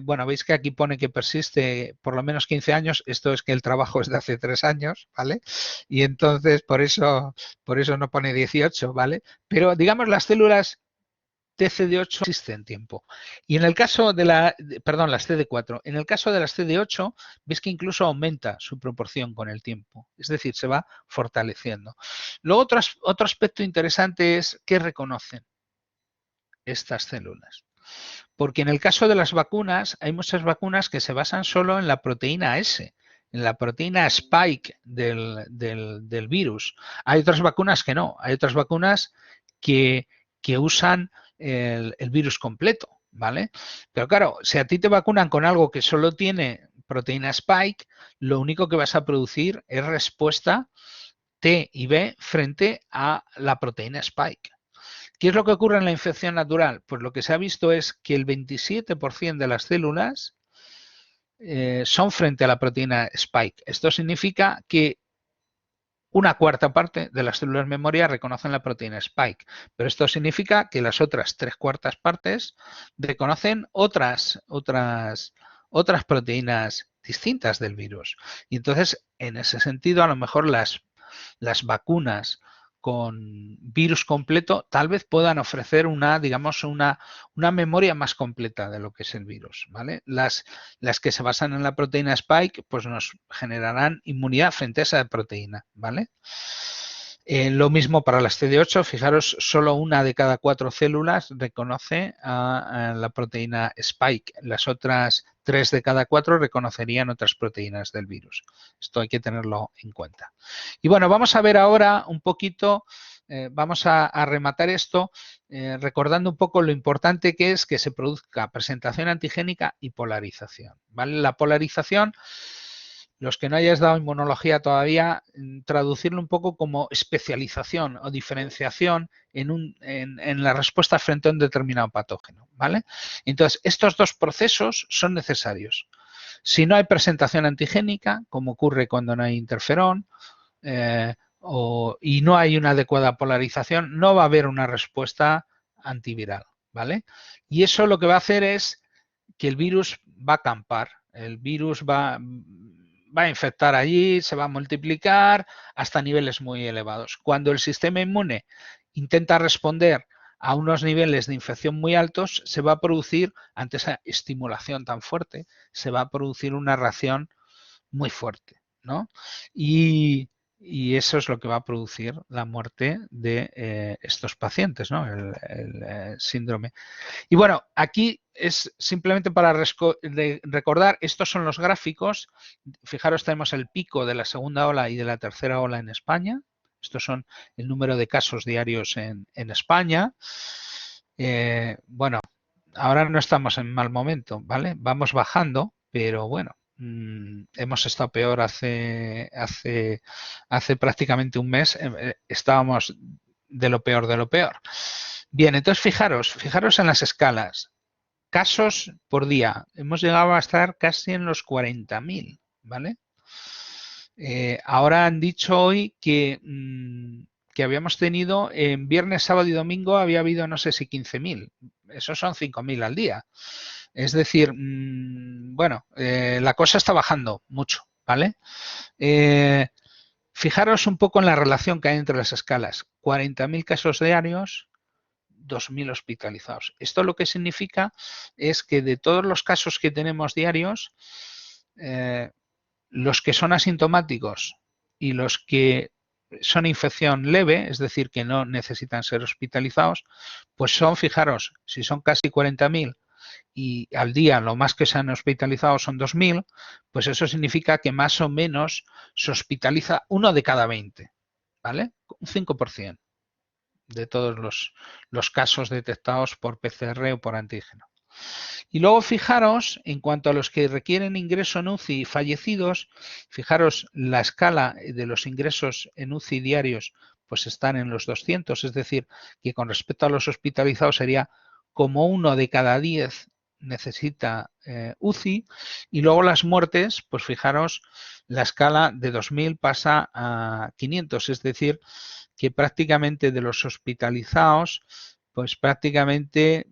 bueno, veis que aquí pone que persiste por lo menos 15 años, esto es que el trabajo es de hace 3 años, ¿vale? Y entonces por eso no pone 18, ¿vale? Pero digamos las células TCD8 existen tiempo. Y en el caso de las CD4, en el caso de las CD8, ves que incluso aumenta su proporción con el tiempo, es decir, se va fortaleciendo. Luego otro aspecto interesante es que reconocen estas células. Porque en el caso de las vacunas, hay muchas vacunas que se basan solo en la proteína S, en la proteína spike del virus. Hay otras vacunas que no, hay otras vacunas que usan el virus completo, ¿vale? Pero claro, si a ti te vacunan con algo que solo tiene proteína spike, lo único que vas a producir es respuesta T y B frente a la proteína spike. ¿Qué es lo que ocurre en la infección natural? Pues lo que se ha visto es que el 27% de las células son frente a la proteína spike. Esto significa que una cuarta parte de las células memoria reconocen la proteína spike, pero esto significa que las otras 3/4 partes reconocen otras proteínas distintas del virus. Y entonces, en ese sentido, a lo mejor las vacunas con virus completo tal vez puedan ofrecer digamos, una memoria más completa de lo que es el virus, ¿vale? Las que se basan en la proteína spike, pues nos generarán inmunidad frente a esa proteína, ¿vale? Lo mismo para las CD8, fijaros, solo 1 de cada 4 células reconoce a la proteína spike. Las otras 3 de cada 4 reconocerían otras proteínas del virus. Esto hay que tenerlo en cuenta. Y bueno, vamos a ver ahora un poquito, vamos a rematar esto recordando un poco lo importante que es que se produzca presentación antigénica y polarización, ¿vale? La polarización, los que no hayáis dado inmunología todavía, traducirlo un poco como especialización o diferenciación en la respuesta frente a un determinado patógeno, ¿vale? Entonces, estos dos procesos son necesarios. Si no hay presentación antigénica, como ocurre cuando no hay interferón, y no hay una adecuada polarización, no va a haber una respuesta antiviral, ¿vale? Y eso lo que va a hacer es que el virus va a acampar, el virus va a infectar allí, se va a multiplicar hasta niveles muy elevados. Cuando el sistema inmune intenta responder a unos niveles de infección muy altos, se va a producir, ante esa estimulación tan fuerte, se va a producir una reacción muy fuerte, ¿no? Y eso es lo que va a producir la muerte de estos pacientes, ¿no? El síndrome. Y bueno, aquí es simplemente para recordar, estos son los gráficos. Fijaros, tenemos el pico de la segunda ola y de la tercera ola en España. Estos son el número de casos diarios en España. Bueno, ahora no estamos en mal momento, ¿vale? Vamos bajando, pero bueno, hemos estado peor hace prácticamente un mes. Estábamos de lo peor de lo peor. Bien, entonces fijaros en las escalas. Casos por día. Hemos llegado a estar casi en los 40.000, ¿vale? Ahora han dicho hoy que habíamos tenido en viernes, sábado y domingo había habido no sé si 15.000. Esos son 5.000 al día. Es decir, bueno, la cosa está bajando mucho, ¿vale? Fijaros un poco en la relación que hay entre las escalas. 40.000 casos diarios, 2.000 hospitalizados. Esto lo que significa es que de todos los casos que tenemos diarios, los que son asintomáticos y los que son infección leve, es decir, que no necesitan ser hospitalizados, pues son, fijaros, si son casi 40.000 y al día lo más que se han hospitalizado son 2.000, pues eso significa que más o menos se hospitaliza 1 de cada 20, ¿vale? Un 5%. de todos los casos detectados por PCR o por antígeno. Y luego fijaros, en cuanto a los que requieren ingreso en UCI y fallecidos, fijaros la escala de los ingresos en UCI diarios pues están en los 200, es decir, que con respecto a los hospitalizados sería como 1 de cada 10 necesita UCI, y luego las muertes, pues fijaros, la escala de 2000 pasa a 500, es decir, que prácticamente de los hospitalizados, pues prácticamente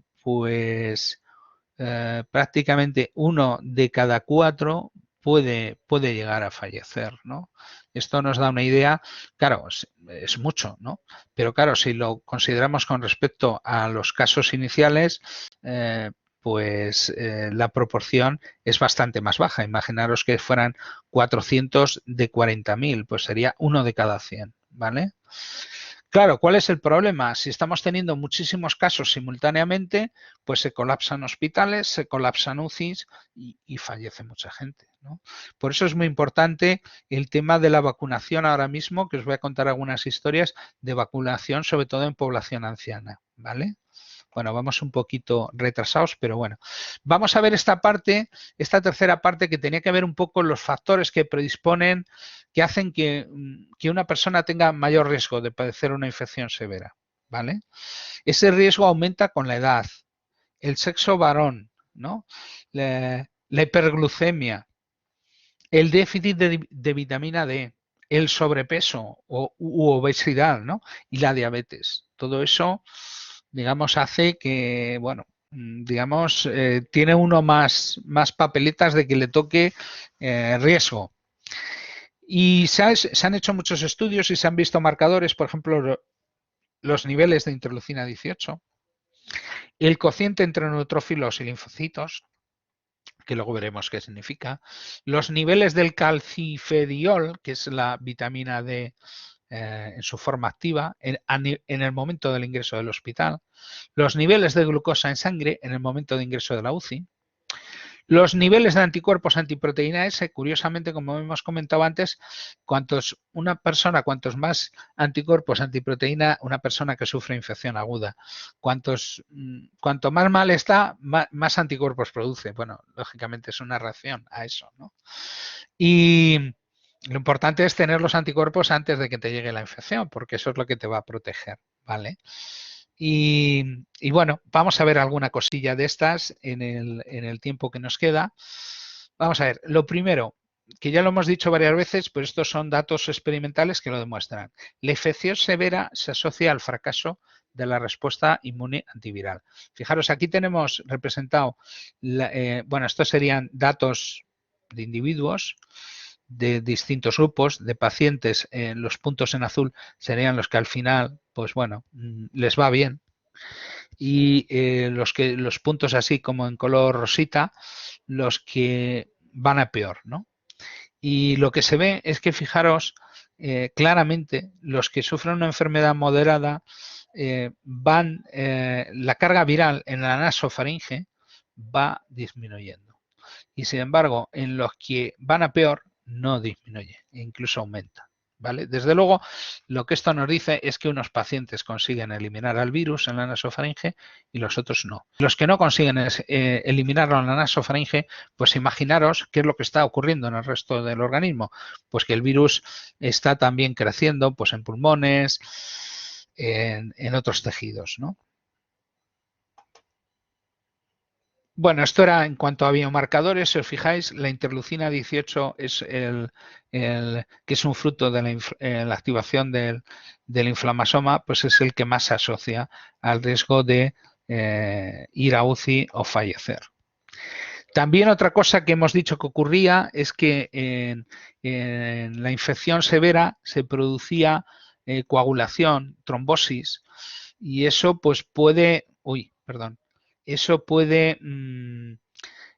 prácticamente 1 de cada 4 puede llegar a fallecer, ¿no? Esto nos da una idea, claro, es mucho, ¿no? Pero claro, si lo consideramos con respecto a los casos iniciales, la proporción es bastante más baja. Imaginaros que fueran 400 de 40.000, pues sería 1 de cada 100, ¿vale? Claro, ¿cuál es el problema? Si estamos teniendo muchísimos casos simultáneamente, pues se colapsan hospitales, se colapsan UCIs y fallece mucha gente, ¿no? Por eso es muy importante el tema de la vacunación ahora mismo, que os voy a contar algunas historias de vacunación, sobre todo en población anciana, ¿vale? Bueno, vamos un poquito retrasados, pero bueno. Vamos a ver esta parte, esta tercera parte, que tenía que ver un poco los factores que predisponen, que hacen que una persona tenga mayor riesgo de padecer una infección severa, ¿vale? Ese riesgo aumenta con la edad, el sexo varón, ¿no? La hiperglucemia, el déficit de vitamina D, el sobrepeso u obesidad, ¿no? Y la diabetes. Todo eso, digamos, hace que, bueno, digamos, tiene uno más papeletas de que le toque riesgo. Y se han hecho muchos estudios y se han visto marcadores, por ejemplo, los niveles de interleucina 18, el cociente entre neutrófilos y linfocitos, que luego veremos qué significa, los niveles del calcifediol, que es la vitamina D en su forma activa, en el momento del ingreso del hospital, los niveles de glucosa en sangre en el momento de ingreso de la UCI, los niveles de anticuerpos antiproteína S, curiosamente, como hemos comentado antes, cuantos más anticuerpos antiproteína, una persona que sufre infección aguda, cuanto más mal está, más anticuerpos produce. Bueno, lógicamente es una reacción a eso, ¿no? Y lo importante es tener los anticuerpos antes de que te llegue la infección, porque eso es lo que te va a proteger, ¿vale? Y bueno, vamos a ver alguna cosilla de estas en el tiempo que nos queda. Vamos a ver, lo primero, que ya lo hemos dicho varias veces, pero estos son datos experimentales que lo demuestran. La infección severa se asocia al fracaso de la respuesta inmune antiviral. Fijaros, aquí tenemos representado, bueno, estos serían datos de individuos de distintos grupos de pacientes. Los puntos en azul serían los que al final, pues bueno, les va bien, y los puntos así como en color rosita, los que van a peor, ¿no? Y lo que se ve es que, fijaros, claramente los que sufren una enfermedad moderada la carga viral en la nasofaringe va disminuyendo. Y sin embargo, en los que van a peor, no disminuye, incluso aumenta. ¿Vale? Desde luego, lo que esto nos dice es que unos pacientes consiguen eliminar al virus en la nasofaringe y los otros no. Los que no consiguen eliminarlo en la nasofaringe, pues imaginaros qué es lo que está ocurriendo en el resto del organismo. Pues que el virus está también creciendo pues en pulmones, en otros tejidos, ¿no? Bueno, esto era en cuanto a biomarcadores. Si os fijáis, la interleucina 18 es que es un fruto de la activación del inflamasoma, pues es el que más se asocia al riesgo de ir a UCI o fallecer. También otra cosa que hemos dicho que ocurría es que en la infección severa se producía coagulación, trombosis, y eso pues puede,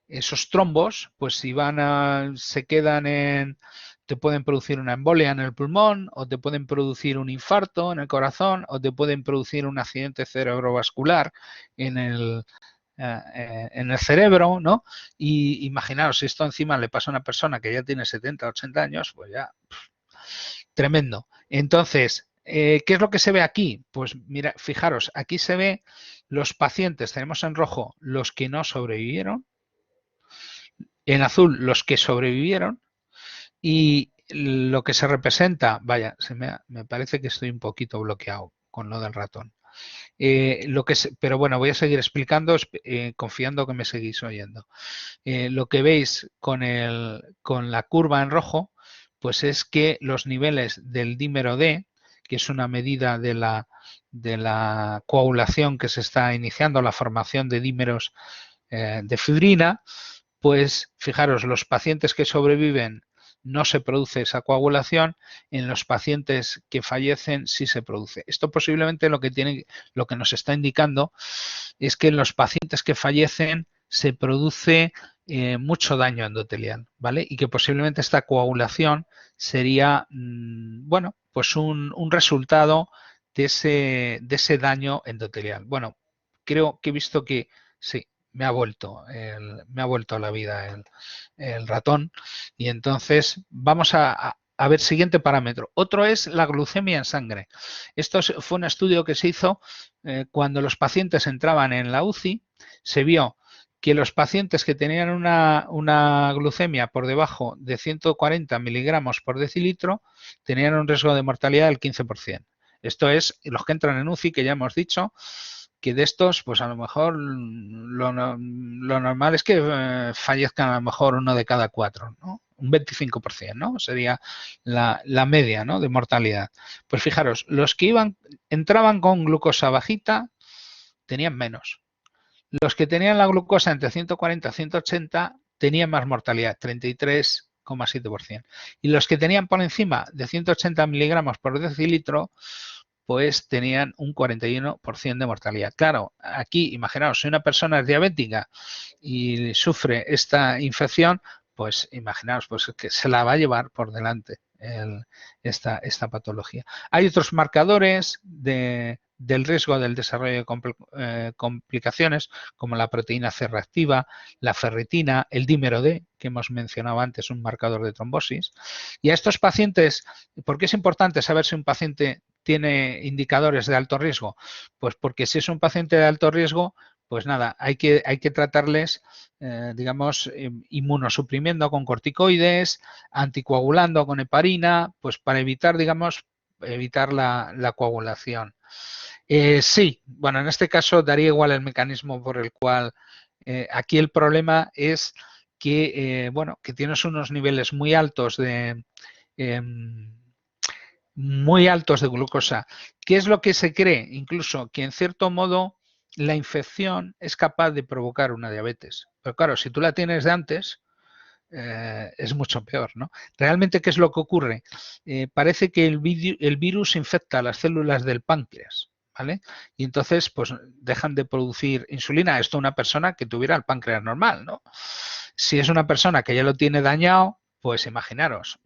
esos trombos, pues si se quedan te pueden producir una embolia en el pulmón, o te pueden producir un infarto en el corazón, o te pueden producir un accidente cerebrovascular en el cerebro, ¿no? Y imaginaos, si esto encima le pasa a una persona que ya tiene 70, 80 años, pues ya, tremendo. Entonces, ¿Qué es lo que se ve aquí? Pues mira, fijaros, aquí se ve los pacientes, tenemos en rojo los que no sobrevivieron, en azul los que sobrevivieron y lo que se representa, vaya, me parece que estoy un poquito bloqueado con lo del ratón. Pero bueno, voy a seguir explicando, confiando que me seguís oyendo. Lo que veis con la curva en rojo, pues es que los niveles del dímero D, que es una medida de la coagulación que se está iniciando, la formación de dímeros de fibrina, pues fijaros, los pacientes que sobreviven no se produce esa coagulación, en los pacientes que fallecen sí se produce. Esto posiblemente lo que nos está indicando es que en los pacientes que fallecen se produce mucho daño endotelial, ¿vale? Y que posiblemente esta coagulación sería, bueno, pues un resultado de ese daño endotelial. Bueno, creo que he visto que sí, me ha vuelto a la vida el ratón. Y entonces vamos a ver siguiente parámetro. Otro es la glucemia en sangre. Esto fue un estudio que se hizo cuando los pacientes entraban en la UCI. Se vio que los pacientes que tenían una glucemia por debajo de 140 miligramos por decilitro tenían un riesgo de mortalidad del 15%. Esto es los que entran en UCI, que ya hemos dicho, que de estos, pues a lo mejor lo normal es que fallezcan a lo mejor uno de cada cuatro, ¿no? Un 25%, ¿no? Sería la media, ¿no? De mortalidad. Pues fijaros, los que entraban con glucosa bajita tenían menos. Los que tenían la glucosa entre 140 y 180 tenían más mortalidad, 33,7%. Y los que tenían por encima de 180 miligramos por decilitro, pues tenían un 41% de mortalidad. Claro, aquí, imaginaos, si una persona es diabética y sufre esta infección, pues imaginaos pues, que se la va a llevar por delante esta patología. Hay otros marcadores del riesgo del desarrollo de complicaciones, como la proteína C reactiva, la ferritina, el dímero D, que hemos mencionado antes, un marcador de trombosis. Y a estos pacientes, ¿por qué es importante saber si un paciente tiene indicadores de alto riesgo? Pues porque si es un paciente de alto riesgo, pues nada, hay que tratarles, digamos, inmunosuprimiendo con corticoides, anticoagulando con heparina, pues para evitar, digamos, la coagulación. Sí, bueno, en este caso daría igual el mecanismo por el cual aquí el problema es que, bueno, que tienes unos niveles muy altos de glucosa. ¿Qué es lo que se cree? Incluso que en cierto modo la infección es capaz de provocar una diabetes. Pero claro, si tú la tienes de antes, es mucho peor, ¿no? Realmente, ¿qué es lo que ocurre? Parece que el virus infecta las células del páncreas, ¿vale? Y entonces, pues dejan de producir insulina. Esto una persona que tuviera el páncreas normal, ¿no? Si es una persona que ya lo tiene dañado, pues imaginaros,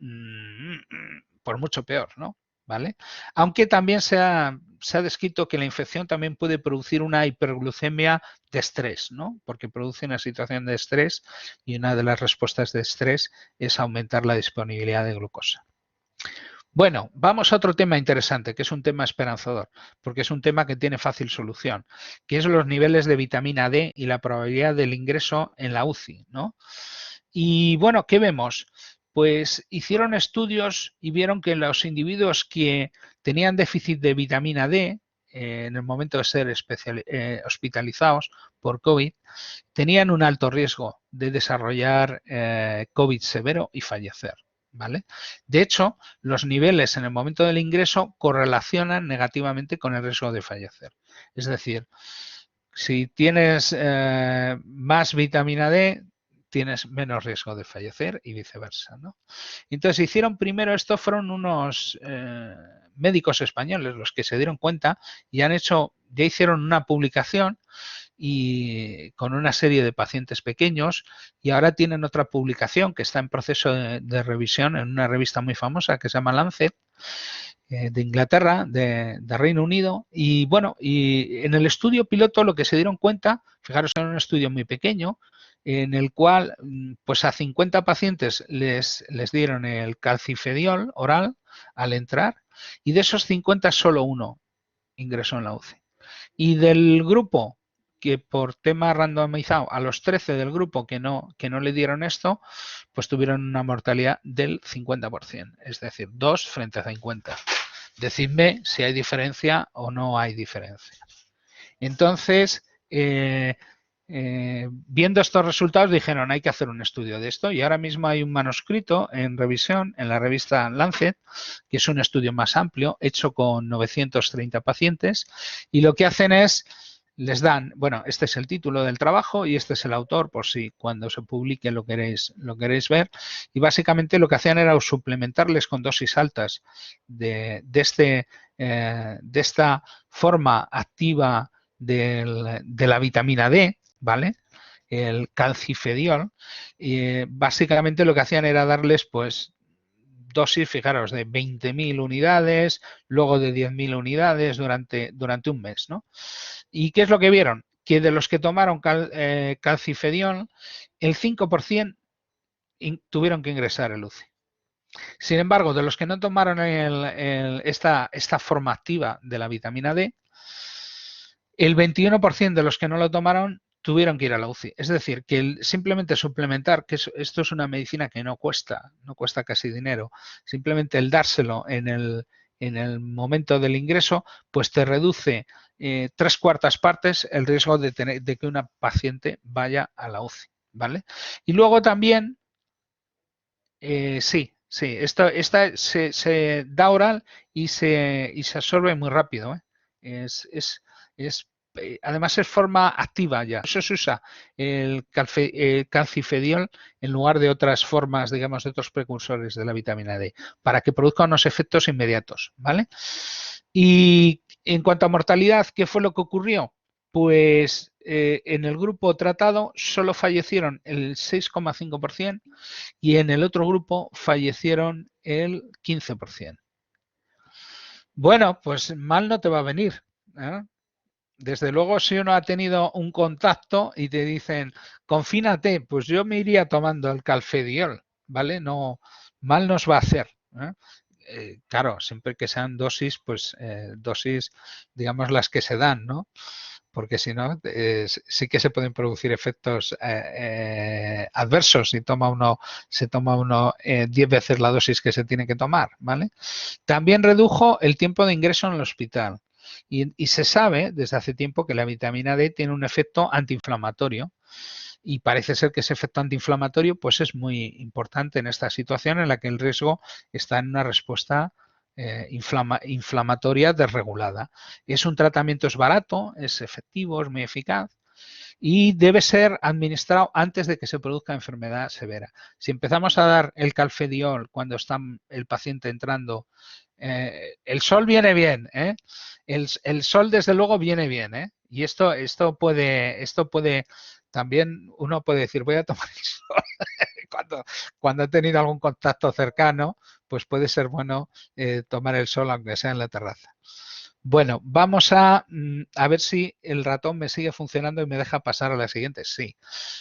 por mucho peor, ¿no? ¿Vale? Aunque también se ha descrito que la infección también puede producir una hiperglucemia de estrés, ¿no? Porque produce una situación de estrés y una de las respuestas de estrés es aumentar la disponibilidad de glucosa. Bueno, vamos a otro tema interesante, que es un tema esperanzador, porque es un tema que tiene fácil solución, que es los niveles de vitamina D y la probabilidad del ingreso en la UCI, ¿no? Y bueno, ¿qué vemos? Pues hicieron estudios y vieron que los individuos que tenían déficit de vitamina D en el momento de ser hospitalizados por COVID, tenían un alto riesgo de desarrollar COVID severo y fallecer. ¿Vale? De hecho, los niveles en el momento del ingreso correlacionan negativamente con el riesgo de fallecer. Es decir, si tienes más vitamina D, tienes menos riesgo de fallecer y viceversa, ¿no? Entonces hicieron primero, esto fueron unos médicos españoles los que se dieron cuenta y ya hicieron una publicación y con una serie de pacientes pequeños y ahora tienen otra publicación que está en proceso de revisión en una revista muy famosa que se llama Lancet de Inglaterra, de Reino Unido y bueno, y en el estudio piloto lo que se dieron cuenta, fijaros, era un estudio muy pequeño en el cual pues a 50 pacientes les dieron el calcifediol oral al entrar y de esos 50 solo uno ingresó en la UCI. Y del grupo que por tema randomizado, a los 13 del grupo que no le dieron esto, pues tuvieron una mortalidad del 50%, es decir, 2 frente a 50. Decidme si hay diferencia o no hay diferencia. Entonces, viendo estos resultados dijeron hay que hacer un estudio de esto y ahora mismo hay un manuscrito en revisión en la revista Lancet, que es un estudio más amplio hecho con 930 pacientes y lo que hacen es les dan, bueno, este es el título del trabajo y este es el autor por si cuando se publique lo queréis ver y básicamente lo que hacían era suplementarles con dosis altas de esta forma activa de la vitamina D, ¿vale? El calcifediol, y básicamente lo que hacían era darles pues dosis, fijaros, de 20.000 unidades, luego de 10.000 unidades durante un mes, ¿no? ¿Y qué es lo que vieron? Que de los que tomaron calcifediol, el 5% tuvieron que ingresar el UCI. Sin embargo, de los que no tomaron esta forma activa de la vitamina D, el 21% de los que no lo tomaron tuvieron que ir a la UCI. Es decir, que simplemente suplementar, que esto es una medicina que no cuesta casi dinero, simplemente el dárselo en el momento del ingreso, pues te reduce 3/4 partes el riesgo de que una paciente vaya a la UCI, ¿vale? Y luego también, sí, esta se da oral y se absorbe muy rápido, ¿eh? Además es forma activa ya. Eso se usa el calcifediol en lugar de otras formas, digamos, de otros precursores de la vitamina D, para que produzca unos efectos inmediatos, ¿vale? Y en cuanto a mortalidad, ¿qué fue lo que ocurrió? Pues en el grupo tratado solo fallecieron el 6,5% y en el otro grupo fallecieron el 15%. Bueno, pues mal no te va a venir, ¿eh? Desde luego, si uno ha tenido un contacto y te dicen, confínate, pues yo me iría tomando el calfediol, ¿vale? No, mal nos va a hacer, ¿eh? Claro, siempre que sean dosis, pues dosis, digamos, las que se dan, ¿no? Porque si no, sí que se pueden producir efectos adversos si se toma uno 10 veces la dosis que se tiene que tomar, ¿vale? También redujo el tiempo de ingreso en el hospital. Y se sabe desde hace tiempo que la vitamina D tiene un efecto antiinflamatorio y parece ser que ese efecto antiinflamatorio pues es muy importante en esta situación en la que el riesgo está en una respuesta inflamatoria desregulada. Es un tratamiento, es barato, es efectivo, es muy eficaz y debe ser administrado antes de que se produzca enfermedad severa. Si empezamos a dar el calfediol cuando está el paciente entrando, el sol viene bien, ¿eh? El sol desde luego viene bien, ¿eh? Y esto puede también uno puede decir voy a tomar el sol cuando he tenido algún contacto cercano, pues puede ser bueno tomar el sol aunque sea en la terraza. Bueno, vamos a ver si el ratón me sigue funcionando y me deja pasar a la siguiente. Sí.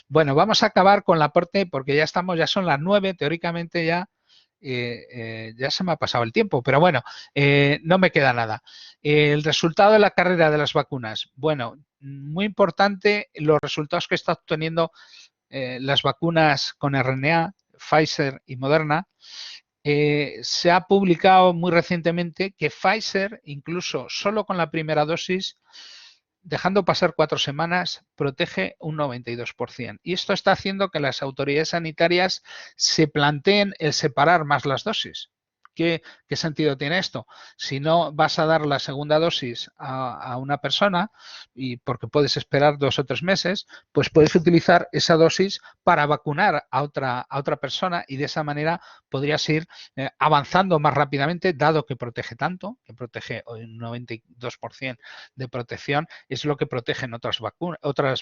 Bueno, vamos a acabar con la parte porque ya son las 9, teóricamente ya se me ha pasado el tiempo, pero bueno, no me queda nada. El resultado de la carrera de las vacunas. Bueno, muy importante los resultados que está obteniendo las vacunas con RNA, Pfizer y Moderna. Se ha publicado muy recientemente que Pfizer, incluso solo con la primera dosis, dejando pasar 4 semanas, protege un 92%. Y esto está haciendo que las autoridades sanitarias se planteen el separar más las dosis. ¿Qué sentido tiene esto? Si no vas a dar la segunda dosis a una persona, y porque puedes esperar 2 o 3 meses, pues puedes utilizar esa dosis para vacunar a otra persona y de esa manera podrías ir avanzando más rápidamente, dado que protege tanto, que protege un 92% de protección, es lo que protegen otras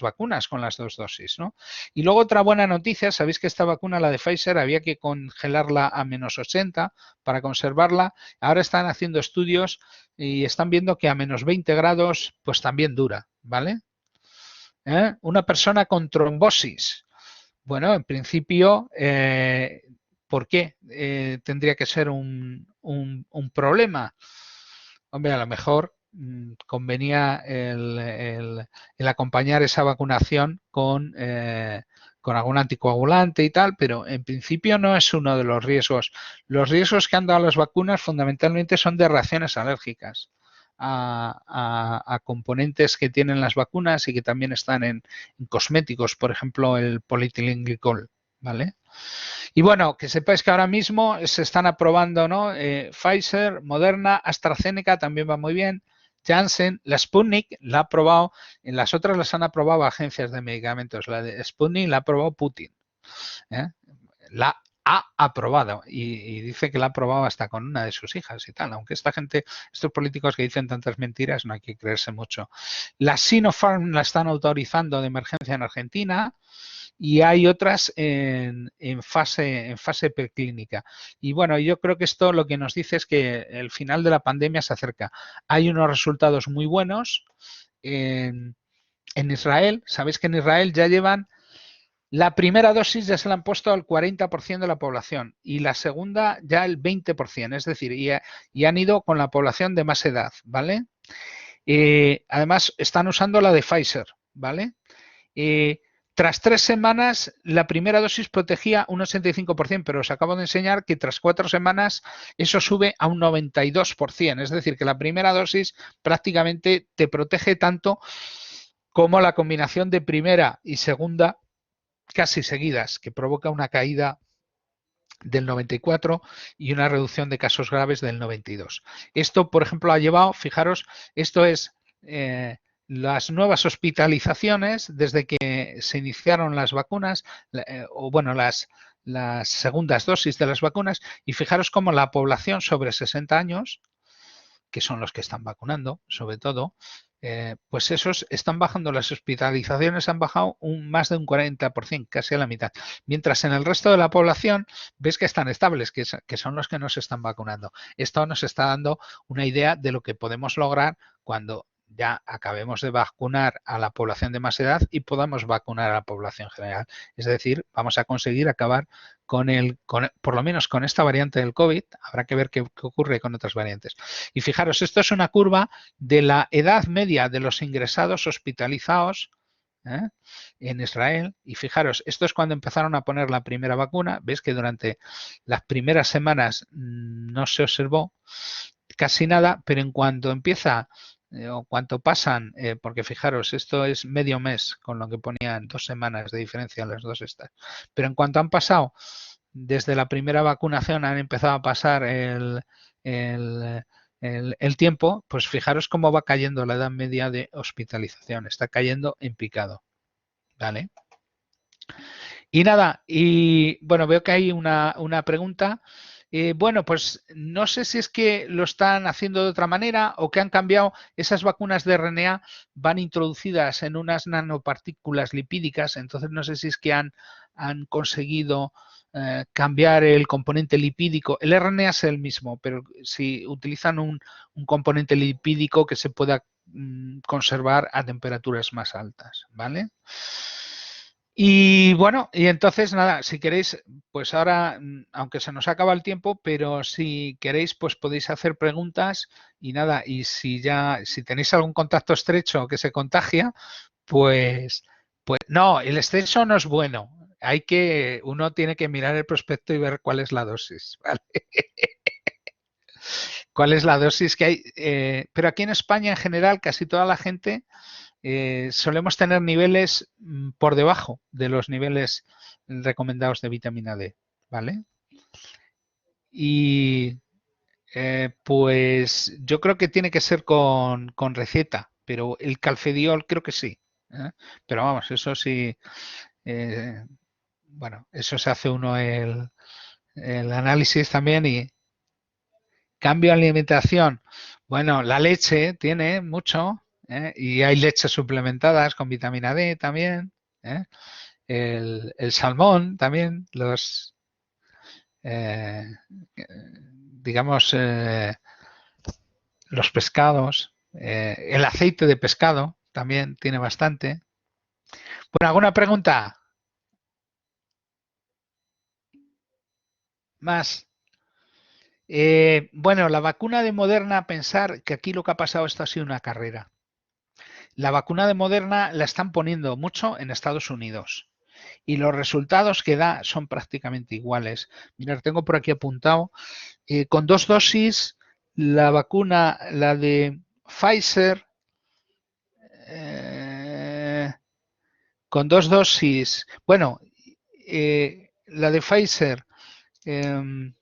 vacunas con las 2 dosis, ¿no? Y luego otra buena noticia, sabéis que esta vacuna, la de Pfizer, había que congelarla a -80 para conservarla. Ahora están haciendo estudios y están viendo que a -20 grados pues también dura, ¿vale? Una persona con trombosis. Bueno, en principio ¿Por qué tendría que ser un problema? Hombre, a lo mejor convenía el acompañar esa vacunación con algún anticoagulante y tal, pero en principio no es uno de los riesgos. Los riesgos que han dado las vacunas fundamentalmente son de reacciones alérgicas a componentes que tienen las vacunas y que también están en cosméticos, por ejemplo, el polietilenglicol, ¿vale? Y bueno, que sepáis que ahora mismo se están aprobando, ¿no? Pfizer, Moderna, AstraZeneca también va muy bien. Janssen, la Sputnik la ha aprobado, en las otras las han aprobado agencias de medicamentos. La de Sputnik la ha aprobado Putin. ¿Eh? La ha aprobado y dice que la ha aprobado hasta con una de sus hijas y tal, aunque esta gente, estos políticos que dicen tantas mentiras, no hay que creerse mucho. La Sinopharm la están autorizando de emergencia en Argentina y hay otras en fase preclínica. Y bueno, yo creo que esto lo que nos dice es que el final de la pandemia se acerca. Hay unos resultados muy buenos en Israel. Sabéis que en Israel ya llevan la primera dosis ya se la han puesto al 40% de la población y la segunda ya el 20%, es decir, y han ido con la población de más edad, ¿vale? Además, están usando la de Pfizer, ¿vale? Tras 3 semanas, la primera dosis protegía un 85%, pero os acabo de enseñar que tras 4 semanas eso sube a un 92%. Es decir, que la primera dosis prácticamente te protege tanto como la combinación de primera y segunda casi seguidas, que provoca una caída del 94 y una reducción de casos graves del 92. Esto, por ejemplo, ha llevado, fijaros, esto es las nuevas hospitalizaciones desde que se iniciaron las vacunas, o bueno, las segundas dosis de las vacunas, y fijaros cómo la población sobre 60 años, que son los que están vacunando, sobre todo, pues esos están bajando, las hospitalizaciones han bajado más de un 40%, casi a la mitad. Mientras en el resto de la población ves que están estables, que son los que no se están vacunando. Esto nos está dando una idea de lo que podemos lograr cuando ya acabemos de vacunar a la población de más edad y podamos vacunar a la población general. Es decir, vamos a conseguir acabar por lo menos con esta variante del COVID. Habrá que ver qué ocurre con otras variantes. Y fijaros, esto es una curva de la edad media de los ingresados hospitalizados en Israel. Y fijaros, esto es cuando empezaron a poner la primera vacuna. Veis que durante las primeras semanas no se observó casi nada, pero en cuanto empieza o cuanto pasan, porque fijaros, esto es medio mes, con lo que ponían 2 semanas de diferencia en las dos estas, pero en cuanto han pasado, desde la primera vacunación han empezado a pasar el tiempo, pues fijaros cómo va cayendo la edad media de hospitalización, está cayendo en picado, ¿vale? Y nada, y bueno, veo que hay una pregunta. Bueno, pues no sé si es que lo están haciendo de otra manera o que han cambiado. Esas vacunas de RNA van introducidas en unas nanopartículas lipídicas, entonces no sé si es que han conseguido cambiar el componente lipídico. El RNA es el mismo, pero si utilizan un componente lipídico que se pueda conservar a temperaturas más altas, ¿vale? Y bueno, y entonces nada, si queréis, pues ahora, aunque se nos acaba el tiempo, pero si queréis, pues podéis hacer preguntas y nada, y si tenéis algún contacto estrecho que se contagia, pues no, el estrecho no es bueno. Uno tiene que mirar el prospecto y ver cuál es la dosis, ¿vale? ¿Cuál es la dosis que hay? Pero aquí en España, en general, casi toda la gente solemos tener niveles por debajo de los niveles recomendados de vitamina D, ¿vale? Y pues yo creo que tiene que ser con receta, pero el calfediol creo que sí. Pero vamos, eso sí, bueno, eso se hace uno el análisis también y cambio de alimentación. Bueno, la leche tiene mucho, y hay leches suplementadas con vitamina D también. El salmón también, eh, digamos, los pescados, el aceite de pescado también tiene bastante. Bueno, ¿alguna pregunta? Más. Bueno, la vacuna de Moderna, pensar que aquí lo que ha pasado, esto ha sido una carrera. La vacuna de Moderna la están poniendo mucho en Estados Unidos y los resultados que da son prácticamente iguales. Mirad, tengo por aquí apuntado, con 2 dosis, la vacuna, la de Pfizer, eh, con 2 dosis, bueno, la de Pfizer eh,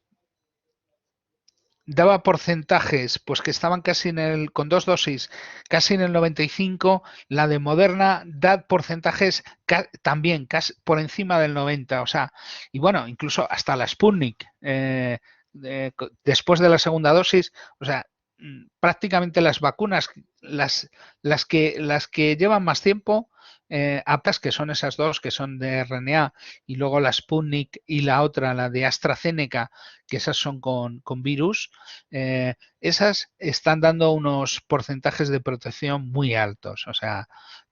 daba porcentajes, pues que estaban casi con 2 dosis, casi en el 95, la de Moderna da porcentajes también casi por encima del 90, o sea, y bueno, incluso hasta la Sputnik, después de la segunda dosis, o sea, prácticamente las vacunas, las que llevan más tiempo, aptas que son esas dos, que son de RNA, y luego la Sputnik y la otra, la de AstraZeneca, que esas son con virus, esas están dando unos porcentajes de protección muy altos. O sea,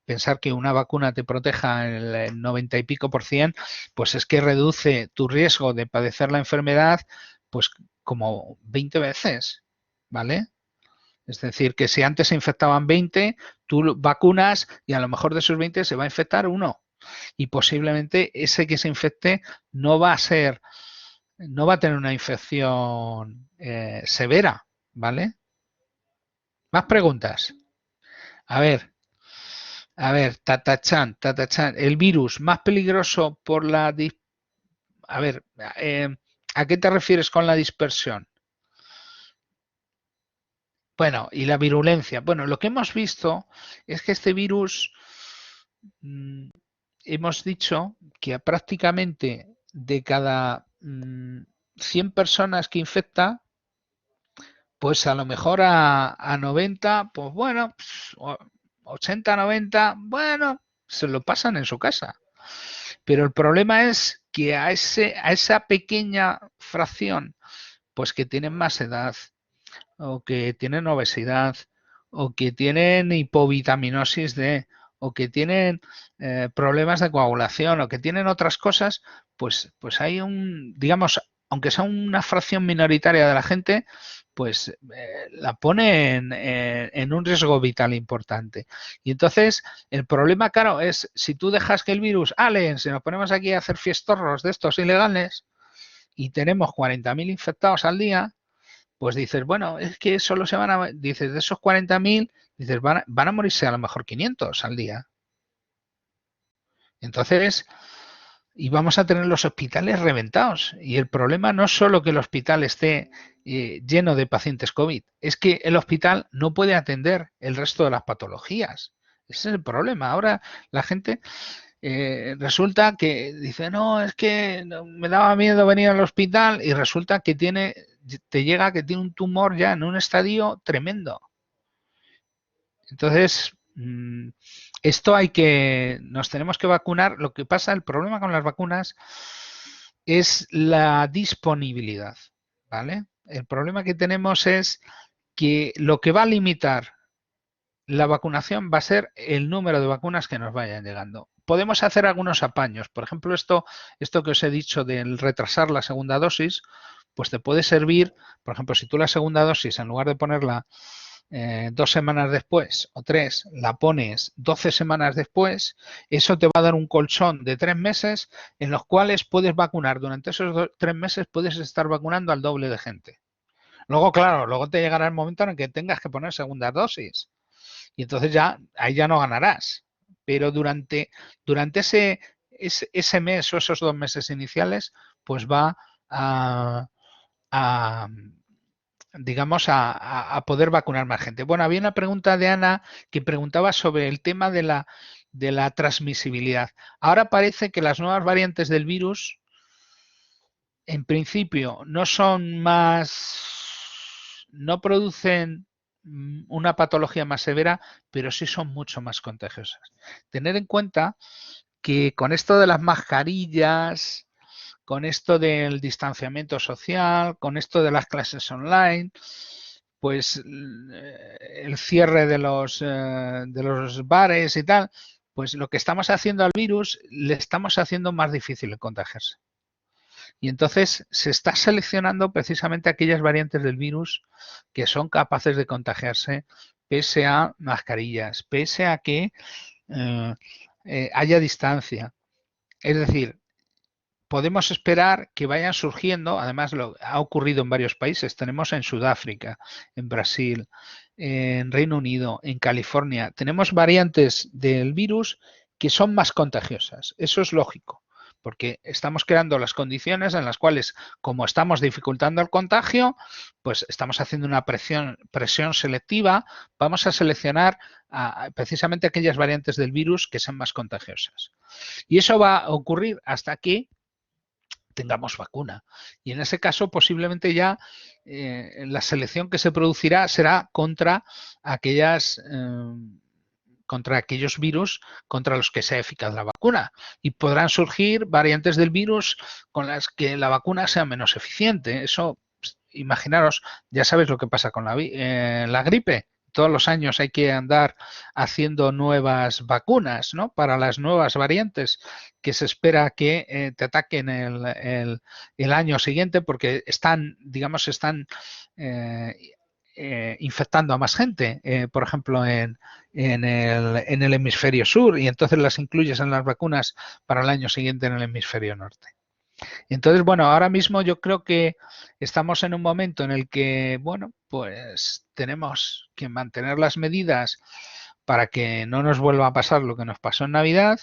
pensar que una vacuna te proteja el 90 y pico por cien, pues es que reduce tu riesgo de padecer la enfermedad, pues como 20 veces, ¿vale? Es decir, que si antes se infectaban 20, tú vacunas y a lo mejor de esos 20 se va a infectar uno. Y posiblemente ese que se infecte no va a ser, no va a tener una infección severa, ¿vale? Más preguntas. A ver, Tatachan, el virus más peligroso por la... A ver, ¿a qué te refieres con la dispersión? Bueno, y la virulencia. Bueno, lo que hemos visto es que este virus, mm, hemos dicho que prácticamente de cada 100 personas que infecta, pues a lo mejor a 90, pues bueno, 80, 90, bueno, se lo pasan en su casa. Pero el problema es que a esa pequeña fracción, pues que tienen más edad, o que tienen obesidad, o que tienen hipovitaminosis D, o que tienen problemas de coagulación, o que tienen otras cosas, pues hay digamos, aunque sea una fracción minoritaria de la gente, pues la pone en un riesgo vital importante. Y entonces, el problema, claro, es si tú dejas que el virus, si nos ponemos aquí a hacer fiestorros de estos ilegales y tenemos 40.000 infectados al día, pues dices, bueno, es que solo se van a, dices, de esos 40.000, dices, van a morirse a lo mejor 500 al día. Entonces, y vamos a tener los hospitales reventados. Y el problema no es solo que el hospital esté lleno de pacientes COVID, es que el hospital no puede atender el resto de las patologías. Ese es el problema. Ahora la gente resulta que dice, no, es que me daba miedo venir al hospital y resulta que te llega que tiene un tumor ya en un estadio tremendo. Entonces, esto nos tenemos que vacunar. Lo que pasa, el problema con las vacunas es la disponibilidad, ¿vale? El problema que tenemos es que lo que va a limitar la vacunación va a ser el número de vacunas que nos vayan llegando. Podemos hacer algunos apaños. Por ejemplo, esto que os he dicho del retrasar la segunda dosis, pues te puede servir, por ejemplo, si tú la segunda dosis, en lugar de ponerla 2 semanas después o 3, la pones 12 semanas después, eso te va a dar un colchón de 3 meses en los cuales puedes vacunar. Durante esos 3 meses puedes estar vacunando al doble de gente. Luego, claro, luego te llegará el momento en el que tengas que poner segunda dosis. Y entonces ahí ya no ganarás. Pero durante ese mes o esos 2 meses iniciales, pues va a digamos, a poder vacunar más gente. Bueno, había una pregunta de Ana que preguntaba sobre el tema de la transmisibilidad. Ahora parece que las nuevas variantes del virus, en principio, no producen una patología más severa, pero sí son mucho más contagiosas. Tener en cuenta que con esto de las mascarillas, con esto del distanciamiento social, con esto de las clases online, pues el cierre de los bares y tal, pues lo que estamos haciendo al virus le estamos haciendo más difícil el contagiarse. Y entonces se está seleccionando precisamente aquellas variantes del virus que son capaces de contagiarse pese a mascarillas, pese a que eh, haya distancia. Es decir, podemos esperar que vayan surgiendo, además ha ocurrido en varios países, tenemos en Sudáfrica, en Brasil, en Reino Unido, en California, tenemos variantes del virus que son más contagiosas. Eso es lógico, porque estamos creando las condiciones en las cuales, como estamos dificultando el contagio, pues estamos haciendo una presión selectiva, vamos a seleccionar precisamente aquellas variantes del virus que sean más contagiosas. Y eso va a ocurrir hasta que tengamos vacuna. Y en ese caso, posiblemente ya la selección que se producirá será contra aquellos virus contra los que sea eficaz la vacuna. Y podrán surgir variantes del virus con las que la vacuna sea menos eficiente. Eso, imaginaros, ya sabéis lo que pasa con la gripe. Todos los años hay que andar haciendo nuevas vacunas, ¿no? Para las nuevas variantes que se espera que te ataquen el año siguiente porque están, digamos, infectando a más gente, por ejemplo, en el hemisferio sur, y entonces las incluyes en las vacunas para el año siguiente en el hemisferio norte. Entonces, bueno, ahora mismo yo creo que estamos en un momento en el que, bueno, pues tenemos que mantener las medidas para que no nos vuelva a pasar lo que nos pasó en Navidad,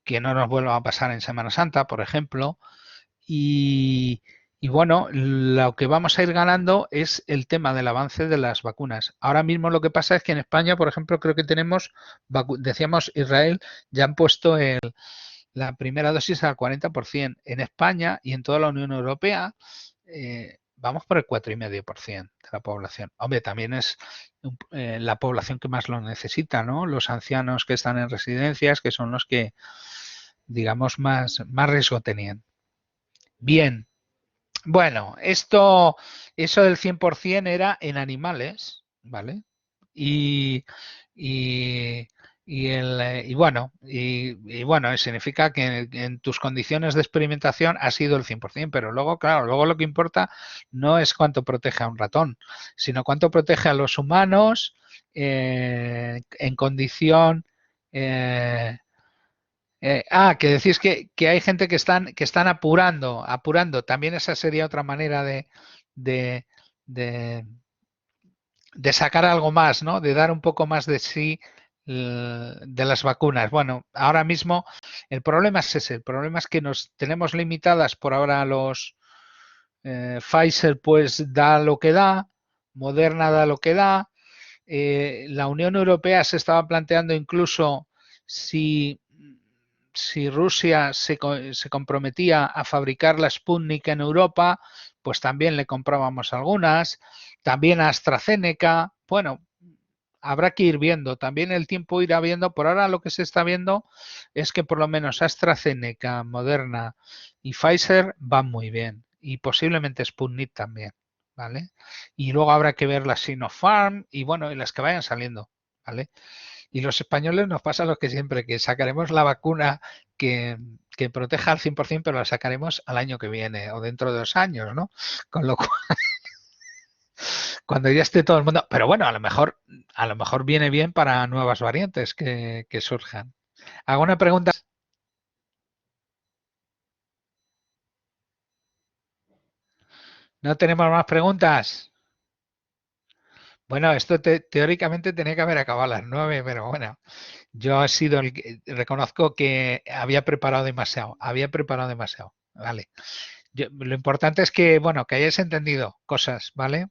que no nos vuelva a pasar en Semana Santa, por ejemplo, y bueno, lo que vamos a ir ganando es el tema del avance de las vacunas. Ahora mismo lo que pasa es que en España, por ejemplo, creo que tenemos, decíamos, Israel, ya han puesto la primera dosis al 40%. En España y en toda la Unión Europea vamos por el 4,5% de la población. Hombre, también es la población que más lo necesita, ¿no? Los ancianos que están en residencias, que son los que, digamos, más riesgo tenían. Bien. Bueno, eso del 100% era en animales, ¿vale? Y, y, y bueno, significa que en tus condiciones de experimentación ha sido el 100%, pero luego, claro, luego lo que importa no es cuánto protege a un ratón, sino cuánto protege a los humanos en condición... que decís que hay gente que están apurando. También esa sería otra manera de, de, de sacar algo más, ¿no? De dar un poco más de sí de las vacunas. Bueno, ahora mismo el problema es ese. El problema es que nos tenemos limitadas por ahora los Pfizer pues da lo que da, Moderna da lo que da. La Unión Europea se estaba planteando incluso si Rusia se comprometía a fabricar la Sputnik en Europa, pues también le comprábamos algunas, también a AstraZeneca. Bueno, habrá que ir viendo, también el tiempo irá viendo. Por ahora lo que se está viendo es que por lo menos AstraZeneca, Moderna y Pfizer van muy bien, y posiblemente Sputnik también, ¿vale? Y luego habrá que ver las Sinopharm y bueno, y las que vayan saliendo, ¿vale? Y los españoles nos pasa lo que siempre, que sacaremos la vacuna que proteja al 100%, pero la sacaremos al año que viene o dentro de 2 años, ¿no? Con lo cual, cuando ya esté todo el mundo... Pero bueno, a lo mejor viene bien para nuevas variantes que surjan. ¿Alguna pregunta? ¿No tenemos más preguntas? Bueno, esto teóricamente tenía que haber acabado a las 9, pero bueno, yo he sido el que reconozco que había preparado demasiado, ¿vale? Lo importante es que, bueno, que hayáis entendido cosas, ¿vale?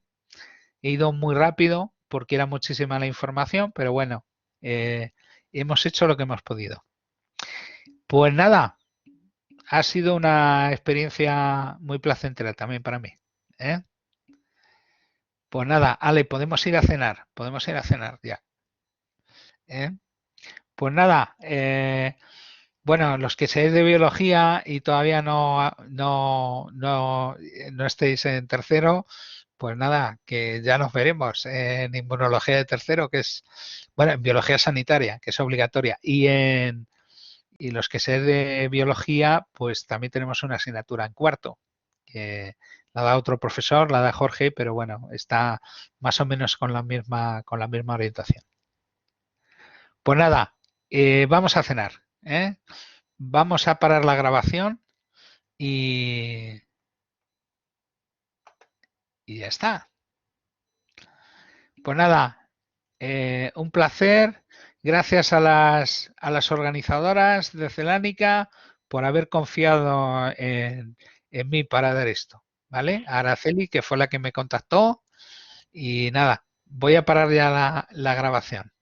He ido muy rápido porque era muchísima la información, pero bueno, hemos hecho lo que hemos podido. Pues nada, ha sido una experiencia muy placentera también para mí, ¿eh? Pues nada, Ale, podemos ir a cenar ya, ¿eh? Pues nada, bueno, los que seáis de biología y todavía no estéis en tercero, pues nada, que ya nos veremos en inmunología de tercero, que es, bueno, en biología sanitaria, que es obligatoria, y los que sé de biología, pues también tenemos una asignatura en cuarto, que la da otro profesor, la da Jorge, pero bueno, está más o menos con la misma orientación. Pues nada, vamos a cenar, ¿eh? Vamos a parar la grabación y ya está. Pues nada, un placer. Gracias a las organizadoras de Celánica por haber confiado en mí para dar esto, ¿vale? A Araceli, que fue la que me contactó. Y nada, voy a parar ya la grabación.